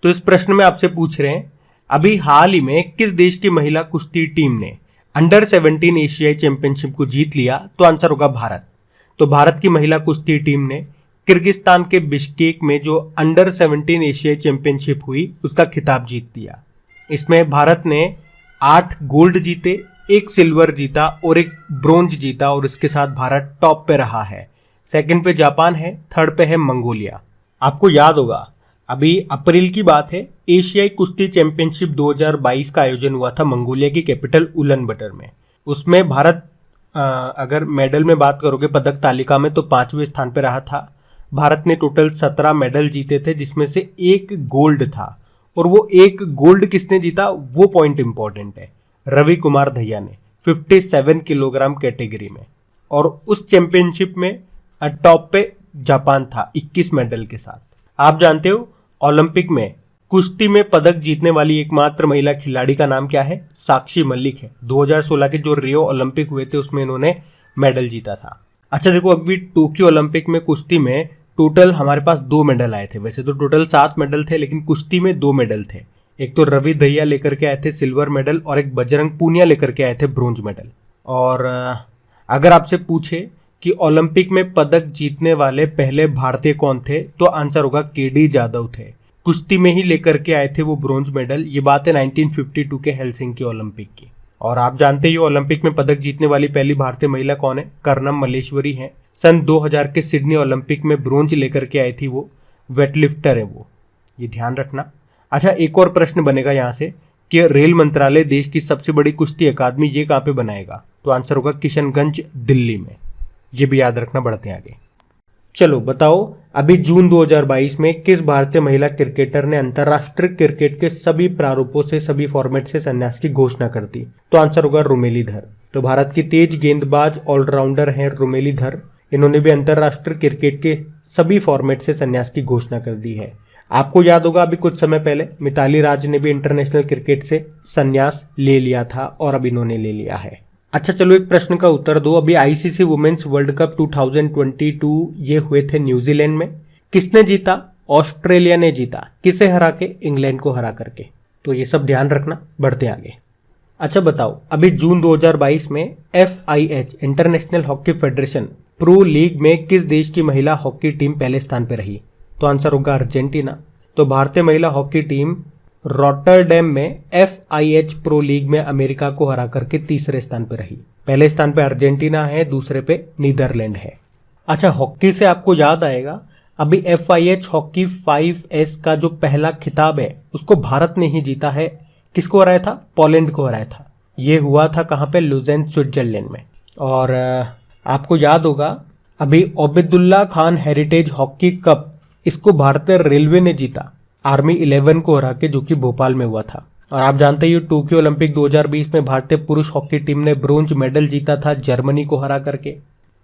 तो इस प्रश्न में आपसे पूछ रहे हैं अभी हाल ही में किस देश की महिला कुश्ती टीम ने अंडर 17 एशियाई चैंपियनशिप को जीत लिया? तो आंसर होगा भारत। तो भारत की महिला कुश्ती टीम ने किर्गिस्तान के बिश्केक में जो अंडर 17 एशियाई चैंपियनशिप हुई उसका खिताब जीत लिया। इसमें भारत ने 8 गोल्ड जीते, 1 सिल्वर जीता और 1 ब्रोंज जीता और इसके साथ भारत टॉप पे रहा है। सेकंड पे जापान है, थर्ड पे है मंगोलिया। आपको याद होगा अभी अप्रैल की बात है, एशियाई कुश्ती चैंपियनशिप 2022 का आयोजन हुआ था मंगोलिया की कैपिटल उलन बटर में। उसमें भारत अगर मेडल में बात करोगे पदक तालिका में तो 5वें स्थान पे रहा था। भारत ने टोटल 17 मेडल जीते थे जिसमें से 1 गोल्ड था और वो 1 गोल्ड किसने जीता वो पॉइंट इंपॉर्टेंट है। रवि कुमार दहिया ने 57 किलोग्राम कैटेगरी में। और उस चैंपियनशिप में टॉप पे जापान था 21 मेडल के साथ। आप जानते हो ओलंपिक में कुश्ती में पदक जीतने वाली एकमात्र महिला खिलाड़ी का नाम क्या है? साक्षी मलिक है। 2016 के जो रियो ओलंपिक हुए थे उसमें इन्होंने मेडल जीता था। अच्छा देखो, अभी टोक्यो ओलंपिक में कुश्ती में टोटल हमारे पास 2 मेडल आए थे। वैसे तो टोटल 7 मेडल थे लेकिन कुश्ती में 2 मेडल थे। एक तो रवि दहिया लेकर के आए थे सिल्वर मेडल और एक बजरंग पूनिया लेकर के आए थे ब्रोंज मेडल। और अगर आपसे पूछे कि ओलंपिक में पदक जीतने वाले पहले भारतीय कौन थे तो आंसर होगा केडी जाधव थे। कुश्ती में ही लेकर के आए थे वो ब्रोंज मेडल। ये बात है 1952 के हेलसिंकी ओलंपिक की। और आप जानते ही ओलंपिक में पदक जीतने वाली पहली भारतीय महिला कौन है? कर्णम मल्लेश्वरी हैं। सन 2000 के सिडनी ओलंपिक में ब्रोंज लेकर के आई थी वो, वेटलिफ्टर है वो, ये ध्यान रखना। अच्छा, एक और प्रश्न बनेगा यहाँ से कि रेल मंत्रालय देश की सबसे बड़ी कुश्ती अकादमी ये कहाँ पे बनाएगा? तो आंसर होगा किशनगंज दिल्ली में। ये भी याद रखना। बढ़ते हैं आगे। चलो बताओ, अभी जून 2022 में किस भारतीय महिला क्रिकेटर ने अंतरराष्ट्रीय क्रिकेट के सभी प्रारूपों से, सभी फॉर्मेट से संन्यास की घोषणा कर दी? तो आंसर होगा रुमेलीधर। तो भारत की तेज गेंदबाज ऑलराउंडर हैं रुमेलीधर। इन्होंने भी अंतरराष्ट्रीय क्रिकेट के सभी फॉर्मेट से संन्यास की घोषणा कर दी है। आपको याद होगा अभी कुछ समय पहले मिताली राज ने भी इंटरनेशनल क्रिकेट से संन्यास ले लिया था और अब इन्होंने ले लिया है। अच्छा चलो, एक प्रश्न का उत्तर दो। अभी आईसीसी वुमेन्स वर्ल्ड कप 2022 ये हुए थे न्यूजीलैंड में। किसने जीता? ऑस्ट्रेलिया ने जीता। किसे हरा के? इंग्लैंड को हरा करके। तो ये सब ध्यान रखना। बढ़ते आगे। अच्छा बताओ, अभी जून 2022 में FIH international hockey federation pro league में किस देश की महिला हॉकी टीम पहले स्थान पर रही? तो आंसर होगा अर्जेंटीना। तो भारतीय महिला हॉकी टीम रॉटरडैम में FIH प्रो लीग में अमेरिका को हरा करके तीसरे स्थान पर रही। पहले स्थान पे अर्जेंटीना है, दूसरे पे नीदरलैंड है। अच्छा, हॉकी से आपको याद आएगा अभी FIH हॉकी 5S का जो पहला खिताब है उसको भारत ने ही जीता है। किसको हराया था? पोलैंड को हराया था। ये हुआ था कहाँ पे? लुज़ेन स्विट्जरलैंड में। और आपको याद होगा अभी Obaidullah Khan heritage hockey cup, इसको भारतीय रेलवे ने जीता आर्मी 11 को हरा के, जो कि भोपाल में हुआ था। और आप जानते ही टोक्यो ओलंपिक 2020 में भारतीय पुरुष हॉकी टीम ने ब्रोंज मेडल जीता था जर्मनी को हरा करके।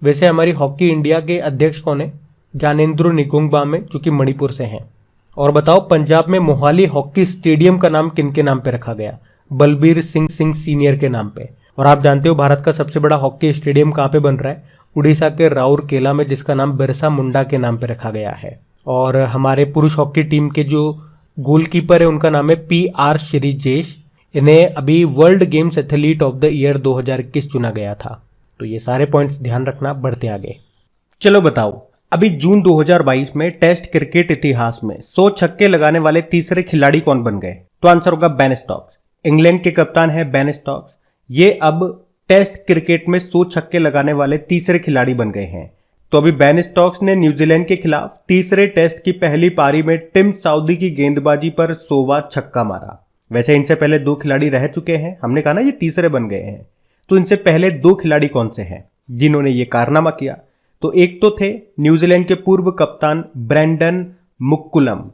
वैसे हमारी हॉकी इंडिया के अध्यक्ष कौन है? ज्ञानेंद्रो निकुंगबाम, जो कि मणिपुर से हैं। और बताओ, पंजाब में मोहाली हॉकी स्टेडियम का नाम किनके नाम पे रखा गया? बलबीर सिंह सीनियर के नाम पे। और आप जानते हो भारत का सबसे बड़ा हॉकी स्टेडियम कहाँ पे बन रहा है? उड़ीसा के राउरकेला में, जिसका नाम बिरसा मुंडा के नाम पे रखा गया है। और हमारे पुरुष हॉकी टीम के जो गोलकीपर है उनका नाम है PR श्रीजेश। इन्हें अभी world games athlete of the year 2021 चुना गया था। तो ये सारे पॉइंट्स ध्यान रखना। बढ़ते आगे। चलो बताओ, अभी जून 2022 में टेस्ट क्रिकेट इतिहास में 100 छक्के लगाने वाले तीसरे खिलाड़ी कौन बन गए? तो आंसर होगा बेन स्टोक्स। इंग्लैंड के कप्तान है बेन स्टोक्स। ये अब टेस्ट क्रिकेट में 100 छक्के लगाने वाले तीसरे खिलाड़ी बन गए हैं। तो अभी बेन स्टोक्स ने न्यूजीलैंड के खिलाफ तीसरे टेस्ट की पहली पारी में टिम साउदी की गेंदबाजी पर 100वां छक्का मारा। वैसे इनसे पहले 2 खिलाड़ी रह चुके हैं, हमने कहा ना ये तीसरे बन गए हैं। तो इनसे पहले 2 खिलाड़ी कौन से हैं जिन्होंने ये कारनामा किया? तो एक तो थे न्यूजीलैंड के पूर्व कप्तान ब्रेंडन मुक्कुलम,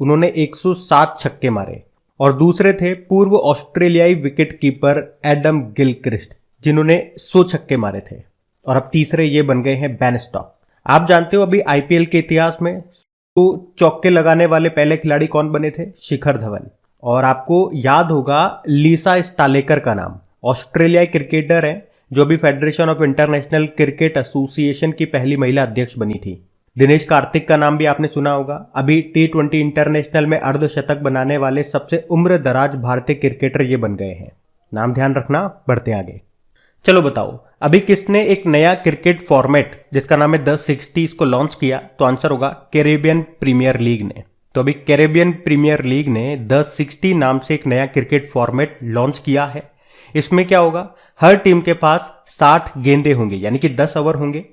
उन्होंने 107 छक्के मारे। और दूसरे थे पूर्व ऑस्ट्रेलियाई विकेट कीपर एडम गिलक्रिस्ट, जिन्होंने 100 छक्के मारे थे। और अब तीसरे ये बन गए हैं बेन स्टोक्स। आप जानते हो अभी IPL के इतिहास में 100 चौके लगाने वाले पहले खिलाड़ी कौन बने थे? शिखर धवन। और आपको याद होगा लीसा स्टालेकर का नाम, ऑस्ट्रेलियाई क्रिकेटर है जो भी federation of international cricket association की पहली महिला अध्यक्ष बनी थी। दिनेश कार्तिक का नाम भी आपने सुना होगा। अभी T20 इंटरनेशनल में अर्धशतक बनाने वाले सबसे उम्र दराज भारतीय क्रिकेटर ये बन गए हैं। नाम ध्यान रखना, बढ़ते आगे। चलो बताओ, अभी किसने एक नया क्रिकेट फॉर्मेट जिसका नाम है द 60 इसको लॉन्च किया? तो आंसर होगा कैरेबियन प्रीमियर लीग ने। तो अभी कैरेबियन प्रीमियर लीग ने द 60 नाम से एक नया क्रिकेट फॉर्मेट लॉन्च किया है। इसमें क्या होगा, हर टीम के पास 60 गेंदे होंगे, यानी कि 10 ओवर होंगे।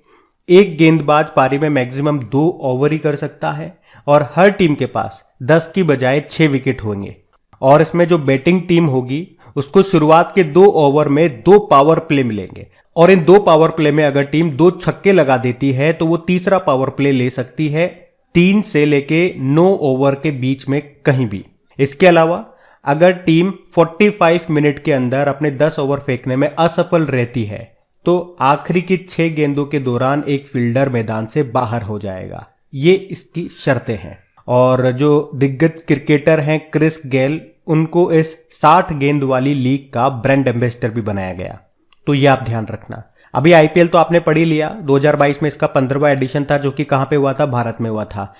एक गेंदबाज पारी में मैक्सिमम 2 ओवर ही कर सकता है और हर टीम के पास 10 की बजाय 6 विकेट होंगे। और इसमें जो बैटिंग टीम होगी उसको शुरुआत के 2 ओवर में 2 पावर प्ले मिलेंगे और इन 2 पावर प्ले में अगर टीम 2 छक्के लगा देती है तो वो तीसरा पावर प्ले ले सकती है 3 से लेके 9 ओवर के बीच में कहीं भी। इसके अलावा अगर टीम 45 मिनट के अंदर अपने 10 ओवर फेंकने में असफल रहती है तो आखिरी की 6 गेंदों के दौरान एक फील्डर मैदान से बाहर हो जाएगा। ये इसकी शर्तें हैं। और जो दिग्गज क्रिकेटर हैं क्रिस गेल, उनको इस 60 गेंद वाली लीग का ब्रांड एम्बेसडर भी बनाया गया। तो ये आप ध्यान रखना। अभी आईपीएल तो आपने पढ़ ही लिया, 2022 में इसका 15वां एडिशन था जो कि कहां पे हुआ था? भारत में हुआ था।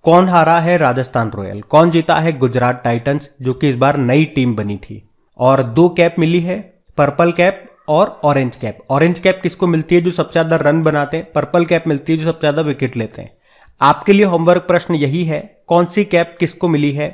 कौन हारा है? राजस्थान रॉयल। कौन जीता है? गुजरात टाइटंस, जो कि इस बार नई टीम बनी थी। और 2 कैप मिली है, पर्पल कैप और ऑरेंज कैप। ऑरेंज कैप किसको मिलती है? जो सबसे ज्यादा रन बनाते हैं। पर्पल कैप मिलती है जो सबसे ज्यादा विकेट लेते हैं। आपके लिए होमवर्क प्रश्न यही है, कौन सी कैप किसको मिली है?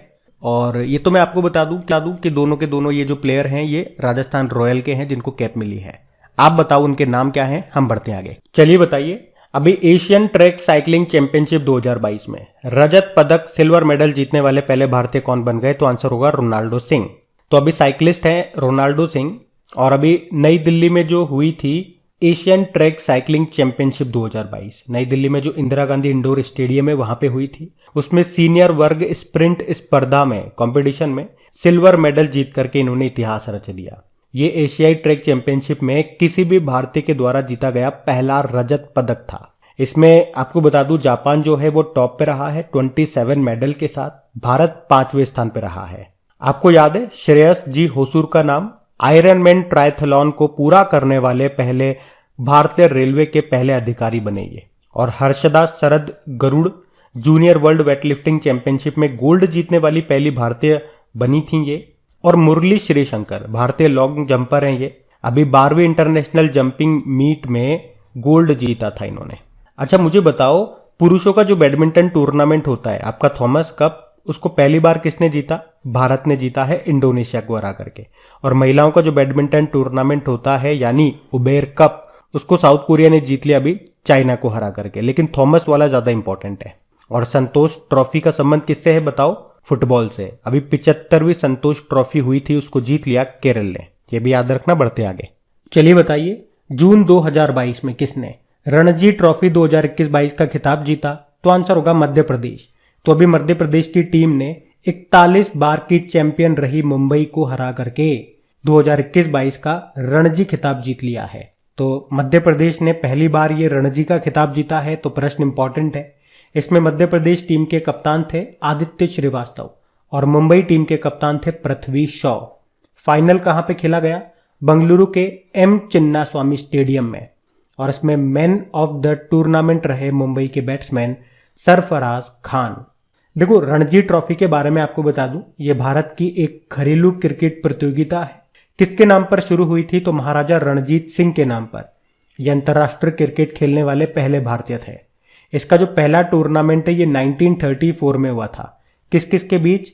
और ये तो मैं आपको बता दूं कि दोनों के दोनों ये जो प्लेयर हैं ये राजस्थान रॉयल के हैं जिनको कैप मिली है। आप बताओ उनके नाम क्या हैं, हम बढ़ते हैं आगे। चलिए बताइए, अभी एशियन ट्रैक साइकिलिंग चैंपियनशिप 2022 में रजत पदक सिल्वर मेडल जीतने वाले पहले भारतीय कौन बन गए? तो आंसर होगा रोनाल्डो सिंह। तो अभी साइकिलिस्ट हैं रोनाल्डो सिंह। और अभी नई दिल्ली में जो हुई थी एशियन ट्रैक साइकिलिंग चैंपियनशिप 2022, नई दिल्ली में जो इंदिरा गांधी इंडोर स्टेडियम है वहां पे हुई थी, उसमें सीनियर वर्ग स्प्रिंट स्पर्धा में कंपटीशन में सिल्वर मेडल जीत करके इन्होंने इतिहास रच दिया। ये एशियाई ट्रैक चैंपियनशिप में किसी भी भारतीय के द्वारा जीता गया पहला रजत पदक था। इसमें आपको बता दूं जापान जो है वो टॉप पे रहा है 27 मेडल के साथ, भारत 5वें स्थान पे रहा है। आपको याद है श्रेयस जी होसूर का नाम? आयरनमैन ट्रायथलॉन को पूरा करने वाले पहले भारतीय रेलवे के पहले अधिकारी बने ये। और Harshada Sharad Garud junior world weightlifting championship में गोल्ड जीतने वाली पहली भारतीय बनी थी ये। और मुरली श्रीशंकर भारतीय लॉन्ग जंपर हैं ये, अभी 12वीं इंटरनेशनल जंपिंग मीट में गोल्ड जीता था इन्होंने। अच्छा मुझे बताओ, पुरुषों का जो बैडमिंटन टूर्नामेंट होता है आपका थॉमस कप, उसको पहली बार किसने जीता? भारत ने जीता है इंडोनेशिया को हरा करके। और महिलाओं का जो बैडमिंटन टूर्नामेंट होता है यानी उबेर कप, उसको साउथ कोरिया ने जीत लिया अभी चाइना को हरा करके, लेकिन थॉमस वाला ज्यादा इंपॉर्टेंट है। और संतोष ट्रॉफी का संबंध किससे है बताओ? फुटबॉल से। अभी 75वीं संतोष ट्रॉफी हुई थी, उसको जीत लिया केरल ने। ये भी याद रखना, बढ़ते आगे। चलिए बताइए, जून 2022 में किसने रणजी ट्रॉफी 2021-22 का खिताब जीता? तो आंसर होगा मध्य प्रदेश। तो अभी मध्य प्रदेश की टीम ने 41 बार की चैंपियन रही मुंबई को हरा करके 2021-22 का रणजी खिताब जीत लिया है। तो मध्य प्रदेश ने पहली बार ये रणजी का खिताब जीता है। तो प्रश्न इंपॉर्टेंट है। इसमें मध्य प्रदेश टीम के कप्तान थे आदित्य श्रीवास्तव और मुंबई टीम के कप्तान थे पृथ्वी शॉ। फाइनल कहां पे खेला गया? बंगलुरु के एम चिन्नास्वामी स्टेडियम में। और इसमें मैन ऑफ द टूर्नामेंट रहे मुंबई के बैट्समैन सरफराज खान। देखो, रणजी ट्रॉफी के बारे में आपको बता दूं, ये भारत की एक घरेलू क्रिकेट प्रतियोगिता है। किसके नाम पर शुरू हुई थी? तो महाराजा रणजीत सिंह के नाम पर। ये अंतर्राष्ट्रीय क्रिकेट खेलने वाले पहले भारतीय थे। इसका जो पहला टूर्नामेंट है ये 1934 में हुआ था। किस किस के बीच?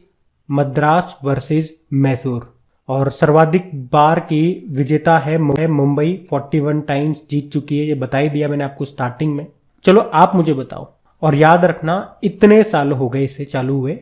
मद्रास वर्सेस मैसूर। और सर्वाधिक बार की विजेता है मुंबई, 41 टाइम्स जीत चुकी है। ये बता ही दिया मैंने आपको स्टार्टिंग में। चलो आप मुझे बताओ, और याद रखना इतने साल हो गए इसे चालू हुए,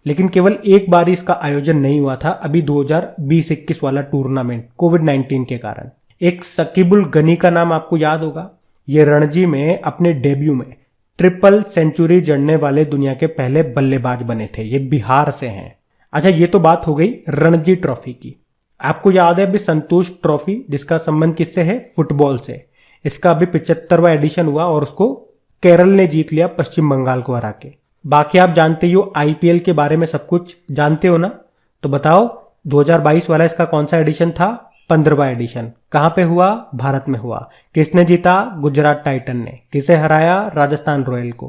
लेकिन केवल एक बार इसका आयोजन नहीं हुआ था अभी 2020-21 वाला टूर्नामेंट कोविड-19 के कारण। एक सकीबुल गनी का नाम आपको याद होगा। ये रणजी में अपने डेब्यू में ट्रिपल सेंचुरी जड़ने वाले दुनिया के पहले बल्लेबाज बने थे। ये बिहार से हैं। अच्छा, ये तो बात हो गई रणजी ट्रॉफी की। आपको याद है अभी संतोष ट्रॉफी, जिसका संबंध किससे है? फुटबॉल से। इसका अभी 75वां एडिशन हुआ और उसको केरल ने जीत लिया पश्चिम बंगाल को हरा के। बाकी आप जानते ही हो, आईपीएल के बारे में सब कुछ जानते हो ना? तो बताओ 2022 वाला इसका कौन सा एडिशन था? 15वां एडिशन। कहां पे हुआ? भारत में हुआ। किसने जीता? गुजरात टाइटन ने। किसे हराया? राजस्थान रॉयल को।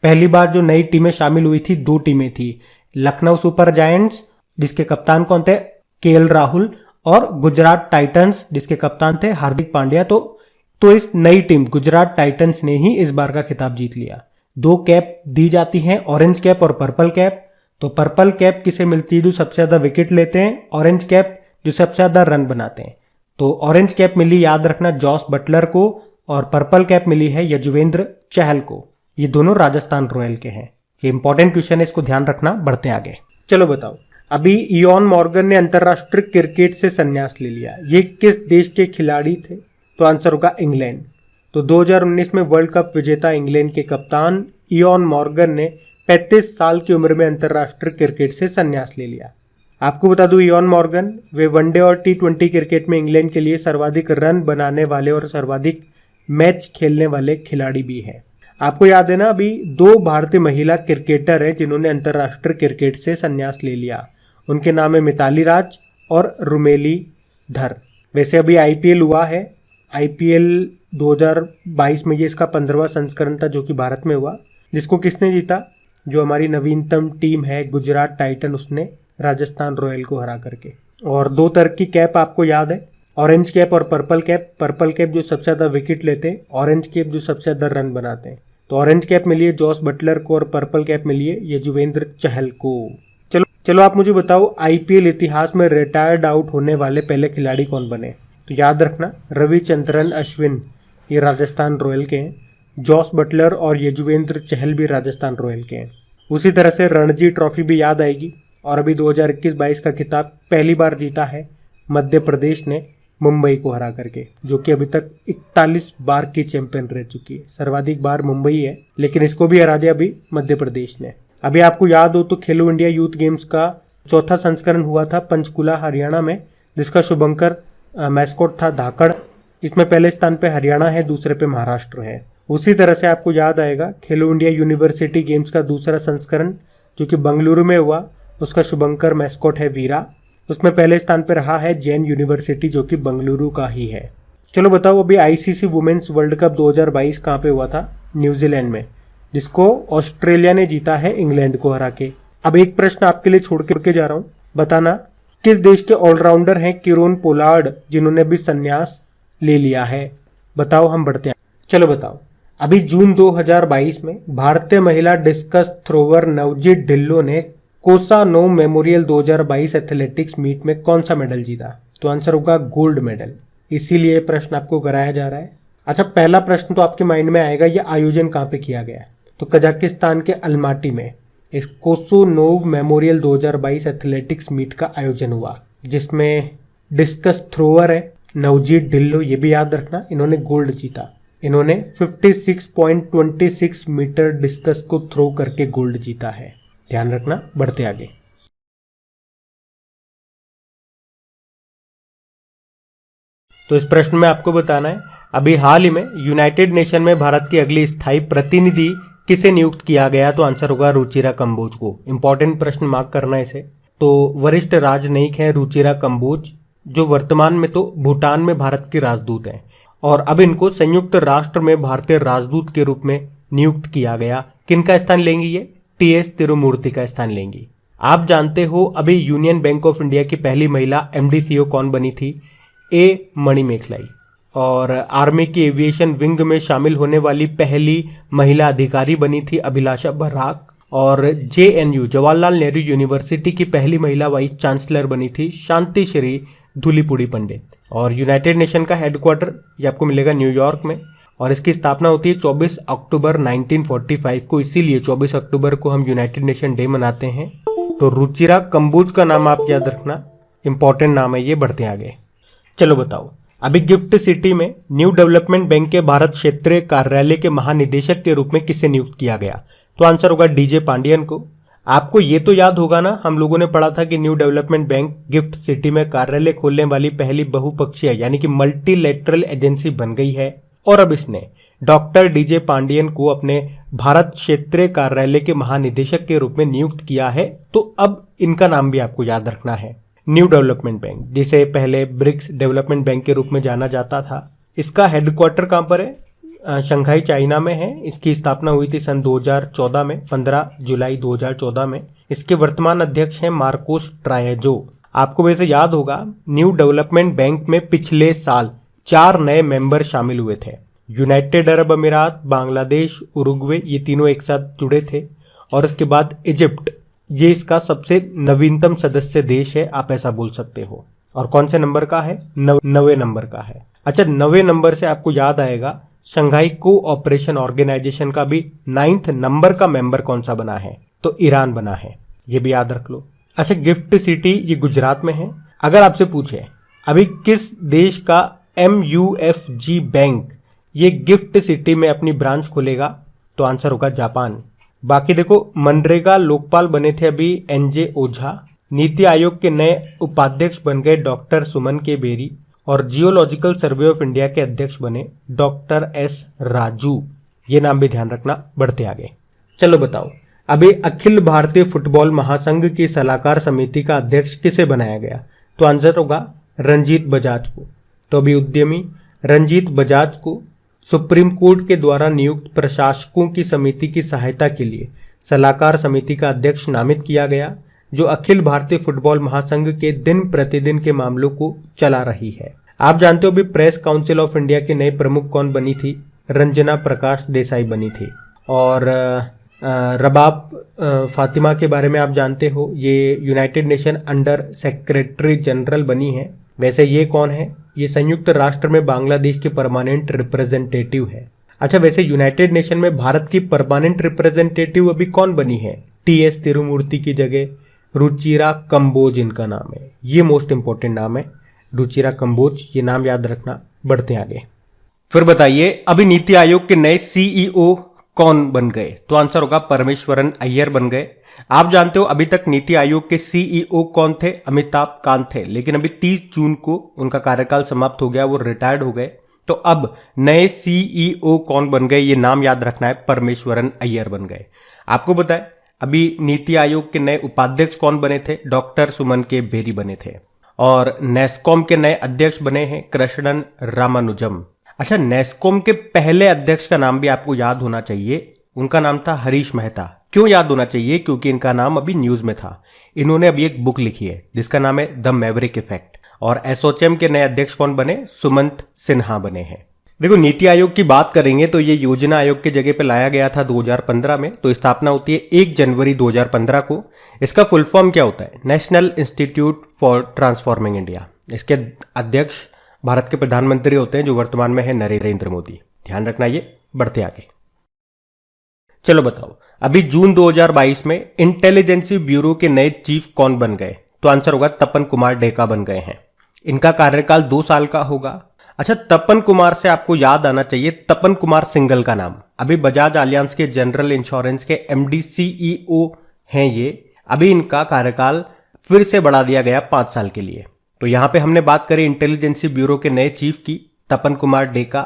पहली बार जो नई टीमें शामिल हुई थी, 2 टीमें थी, लखनऊ सुपर जायंट्स जिसके कप्तान कौन थे? केएल राहुल, और गुजरात टाइटंस जिसके कप्तान थे हार्दिक पांड्या। तो इस नई टीम गुजरात टाइटंस ने ही इस बार का खिताब जीत लिया। 2 कैप दी जाती हैं, ऑरेंज कैप और पर्पल कैप। तो पर्पल कैप किसे मिलती है? जो सबसे ज्यादा विकेट लेते हैं। ऑरेंज कैप जो सबसे ज्यादा रन बनाते हैं। तो ऑरेंज कैप मिली, याद रखना, जॉस बटलर को, और पर्पल कैप मिली है यजुवेंद्र चहल को। ये दोनों राजस्थान रॉयल के हैं। ये इंपॉर्टेंट क्वेश्चन है, इसको ध्यान रखना। बढ़ते आगे। चलो बताओ, अभी इयॉन मॉर्गन ने अंतरराष्ट्रीय क्रिकेट से संन्यास ले लिया। ये किस देश के खिलाड़ी थे? तो आंसर होगा इंग्लैंड। तो 2019 में वर्ल्ड कप विजेता इंग्लैंड के कप्तान इयॉन मॉर्गन ने 35 साल की उम्र में अंतरराष्ट्रीय क्रिकेट से संन्यास ले लिया। आपको बता दूं, इयॉन मॉर्गन वे वनडे और T20 क्रिकेट में इंग्लैंड के लिए सर्वाधिक रन बनाने वाले और सर्वाधिक मैच खेलने वाले खिलाड़ी भी हैं। आपको याद है ना, अभी 2 भारतीय महिला क्रिकेटर हैं जिन्होंने अंतरराष्ट्रीय क्रिकेट से संन्यास ले लिया। उनके नाम है मिताली राज और रुमेली धर। वैसे अभी आईपीएल हुआ है। आईपीएल 2022 में ये इसका 15वां संस्करण था जो कि भारत में हुआ, जिसको किसने जीता? जो हमारी नवीनतम टीम है गुजरात टाइटन, उसने राजस्थान रॉयल को हरा करके। और 2 तरह की कैप आपको याद है, ऑरेंज कैप और पर्पल कैप। पर्पल कैप जो सबसे ज्यादा विकेट लेते हैं, ऑरेंज कैप जो सबसे ज्यादा रन बनाते हैं। तो ऑरेंज कैप मिली है जॉस बटलर को और पर्पल कैप मिली है यजुवेंद्र चहल को। चलो आप मुझे बताओ, आईपीएल इतिहास में रिटायर्ड आउट होने वाले पहले खिलाड़ी कौन बने? तो याद रखना, रविचंद्रन अश्विन, ये राजस्थान रॉयल के हैं। जॉस बटलर और यजुवेंद्र चहल भी राजस्थान रॉयल के हैं। उसी तरह से रणजी ट्रॉफी भी याद आएगी। और अभी 2021-22 का खिताब पहली बार जीता है मध्य प्रदेश ने मुंबई को हरा करके, जो कि अभी तक 41 बार की चैंपियन रह चुकी है। सर्वाधिक बार मुंबई है, लेकिन इसको भी हरा दिया अभी मध्य प्रदेश ने। अभी आपको याद हो तो खेलो इंडिया यूथ गेम्स का 4था संस्करण हुआ था पंचकुला हरियाणा में, जिसका शुभंकर मैस्कॉट था धाकड़। इसमें पहले स्थान पे हरियाणा है, दूसरे पे महाराष्ट्र है। उसी तरह से आपको याद आएगा खेलो इंडिया यूनिवर्सिटी गेम्स का दूसरा संस्करण जो कि बेंगलुरु में हुआ, उसका शुभंकर मैस्कॉट है वीरा। उसमें पहले स्थान पर रहा है जैन यूनिवर्सिटी जो कि बेंगलुरु का ही है। चलो बताओ, अभी आईसीसी वुमेन्स वर्ल्ड कप 2022 कहाँ पे हुआ था? न्यूजीलैंड में, जिसको ऑस्ट्रेलिया ने जीता है इंग्लैंड को हरा के। अब एक प्रश्न आपके लिए छोड़ के जा रहा हूं, बताना किस देश के ऑलराउंडर हैं किरोन पोलार्ड जिन्होंने भी संन्यास ले लिया है? बताओ, हम बढ़ते हैं। चलो बताओ, अभी जून 2022 में भारतीय महिला डिस्कस थ्रोवर नवजीत ढिल्लों ने कोसा नो मेमोरियल 2022 एथलेटिक्स मीट में कौन सा मेडल जीता? तो आंसर होगा गोल्ड मेडल। इसीलिए प्रश्न आपको कराया जा रहा है। अच्छा, पहला प्रश्न तो आपके माइंड में आएगा, यह आयोजन कहाँ पे किया गया है? तो कजाकिस्तान के अल्माटी में इस कोसोनोव मेमोरियल 2022 एथलेटिक्स मीट का आयोजन हुआ, जिसमें डिस्कस थ्रोवर है नवजीत ढिल्लो, ये भी याद रखना, इन्होंने गोल्ड जीता। इन्होंने 56.26 मीटर डिस्कस को थ्रो करके गोल्ड जीता है, ध्यान रखना। बढ़ते आगे। तो इस प्रश्न में आपको बताना है, अभी हाल ही में यूनाइटेड नेशन में भारत की अगली स्थायी प्रतिनिधि किसे नियुक्त किया गया? तो आंसर होगा रुचिरा कंबोज को। इंपॉर्टेंट प्रश्न मार्क करना है इसे। तो वरिष्ठ राजनयिक है रुचिरा कंबोज, जो वर्तमान में तो भूटान में भारत की राजदूत हैं, और अब इनको संयुक्त राष्ट्र में भारतीय राजदूत के रूप में नियुक्त किया गया। किनका स्थान लेंगी ये? टीएस तिरुमूर्ति का स्थान लेंगी। आप जानते हो अभी यूनियन बैंक ऑफ इंडिया की पहली महिला एमडी/सीईओ कौन बनी थी? ए मणिमेखलाई। और आर्मी की एविएशन विंग में शामिल होने वाली पहली महिला अधिकारी बनी थी अभिलाषा बराक। और जेएनयू जवाहरलाल नेहरू यूनिवर्सिटी की पहली महिला वाइस चांसलर बनी थी शांति श्री धूलीपुड़ी पंडित। और यूनाइटेड नेशन का हेडक्वार्टर ये आपको मिलेगा न्यूयॉर्क में, और इसकी स्थापना होती है 24 अक्टूबर 1945 को। इसीलिए 24 अक्टूबर को हम यूनाइटेड नेशन डे मनाते हैं। तो रुचिरा कंबोज का नाम आप याद रखना, इंपॉर्टेंट नाम है ये। बढ़ते आगे। चलो बताओ, अभी गिफ्ट सिटी में न्यू डेवलपमेंट बैंक के भारत क्षेत्रीय कार्यालय के महानिदेशक के रूप में किसे नियुक्त किया गया? तो आंसर होगा डीजे पांडियन को। आपको ये तो याद होगा ना, हम लोगों ने पढ़ा था कि new development bank gift city में कार्यालय खोलने वाली पहली बहुपक्षीय यानी कि मल्टीलेटरल एजेंसी बन गई है। और अब इसने डॉक्टर डीजे पांडियन को अपने भारत क्षेत्रीय कार्यालय के महानिदेशक के रूप में नियुक्त किया है। तो अब इनका नाम भी आपको याद रखना है। न्यू डेवलपमेंट बैंक, जिसे पहले ब्रिक्स डेवलपमेंट बैंक के रूप में जाना जाता था। इसका हेडक्वार्टर कहाँ पर है? शंघाई चाइना में है। इसकी स्थापना हुई थी सन 2014 में, 15 जुलाई 2014 में। इसके वर्तमान अध्यक्ष हैं मार्कोस ट्रायजो। आपको वैसे याद होगा, न्यू डेवलपमेंट बैंक में पिछले साल 4 नए मेंबर शामिल हुए थे। यूनाइटेड अरब अमीरात, बांग्लादेश, उरुग्वे, ये तीनों एक साथ जुड़े थे। और इसके बाद इजिप्ट, ये इसका सबसे नवीनतम सदस्य देश है, आप ऐसा बोल सकते हो। और कौन से नंबर का है? 9वें नंबर का है। अच्छा, 9वें नंबर से आपको याद आएगा शंघाई कोऑपरेशन ऑर्गेनाइजेशन का भी 9th नंबर का मेंबर कौन सा बना है? तो ईरान बना है, ये भी याद रख लो। अच्छा, गिफ्ट सिटी ये गुजरात में है। अगर आपसे पूछे अभी किस देश का MUFG बैंक ये गिफ्ट सिटी में अपनी ब्रांच खोलेगा, तो आंसर होगा जापान। बाकी देखो, मनरेगा लोकपाल बने थे अभी NJ ओझा। नीति आयोग के नए उपाध्यक्ष बन गए डॉक्टर सुमन के बेरी। और जियोलॉजिकल सर्वे ऑफ इंडिया के अध्यक्ष बने डॉक्टर S राजू। ये नाम भी ध्यान रखना। बढ़ते आगे, चलो बताओ अभी अखिल भारतीय फुटबॉल महासंघ की सलाहकार समिति का अध्यक्ष किसे बनाया गया? तो आंसर होगा रंजीत बजाज को। तो अभी उद्यमी रंजीत बजाज को सुप्रीम कोर्ट के द्वारा नियुक्त प्रशासकों की समिति की सहायता के लिए सलाहकार समिति का अध्यक्ष नामित किया गया, जो अखिल भारतीय फुटबॉल महासंघ के दिन प्रतिदिन के मामलों को चला रही है। आप जानते हो अभी प्रेस काउंसिल ऑफ इंडिया के नए प्रमुख कौन बनी थी? रंजना प्रकाश देसाई बनी थी। और रबाब फातिमा के बारे में आप जानते हो, ये United nation under secretary general बनी है। वैसे ये कौन है? ये संयुक्त राष्ट्र में बांग्लादेश के परमानेंट रिप्रेजेंटेटिव है। अच्छा, वैसे यूनाइटेड नेशन में भारत की परमानेंट रिप्रेजेंटेटिव अभी कौन बनी है? TS तिरुमूर्ति की जगह रुचिरा कंबोज इनका नाम है। ये मोस्ट इंपॉर्टेंट नाम है, रुचिरा कंबोज, ये नाम याद रखना। बढ़ते आगे, फिर बताइए अभी नीति आयोग के नए CEO कौन बन गए? तो आंसर होगा परमेश्वरन अय्यर बन गए। आप जानते हो अभी तक नीति आयोग के CEO कौन थे? अमिताभ कांत थे, लेकिन अभी 30 जून को उनका कार्यकाल समाप्त हो गया, वो रिटायर्ड हो गए। तो अब नए CEO कौन बन गए? ये नाम याद रखना है, परमेश्वरन अय्यर बन गए। आपको बताए अभी नीति आयोग के नए उपाध्यक्ष कौन बने थे? डॉक्टर सुमन के बेरी बने थे। और नेस्कॉम के नए अध्यक्ष बने हैं कृष्णन रामानुजम। अच्छा, नेस्कॉम के पहले अध्यक्ष का नाम भी आपको याद होना चाहिए, उनका नाम था हरीश मेहता। क्यों याद होना चाहिए? क्योंकि इनका नाम अभी न्यूज में था। इन्होंने अभी एक बुक लिखी है जिसका नाम है द मैवरिक इफेक्ट। और एसोचैम के नए अध्यक्ष कौन बने? सुमंत सिन्हा बने हैं। देखो, नीति आयोग की बात करेंगे तो ये योजना आयोग की जगह पे लाया गया था 2015 में। तो स्थापना होती है 1 जनवरी 2015 को। इसका फुल फॉर्म क्या होता है? National institute for transforming India. इसके अध्यक्ष भारत के प्रधानमंत्री होते हैं, जो वर्तमान में है नरेंद्र मोदी। ध्यान रखना ये। बढ़ते आगे, चलो बताओ अभी जून 2022 में इंटेलिजेंसी ब्यूरो के नए चीफ कौन बन गए? तो आंसर होगा तपन कुमार डेका बन गए हैं। इनका कार्यकाल 2 साल का होगा। अच्छा, तपन कुमार से आपको याद आना चाहिए तपन कुमार सिंघल का नाम। अभी बजाज आलियांज के जनरल इंश्योरेंस के MD CEO हैं ये। अभी इनका कार्यकाल फिर से बढ़ा दिया गया 5 साल के लिए। तो यहां पे हमने बात करी इंटेलिजेंसी ब्यूरो के नए चीफ की, तपन कुमार डेका।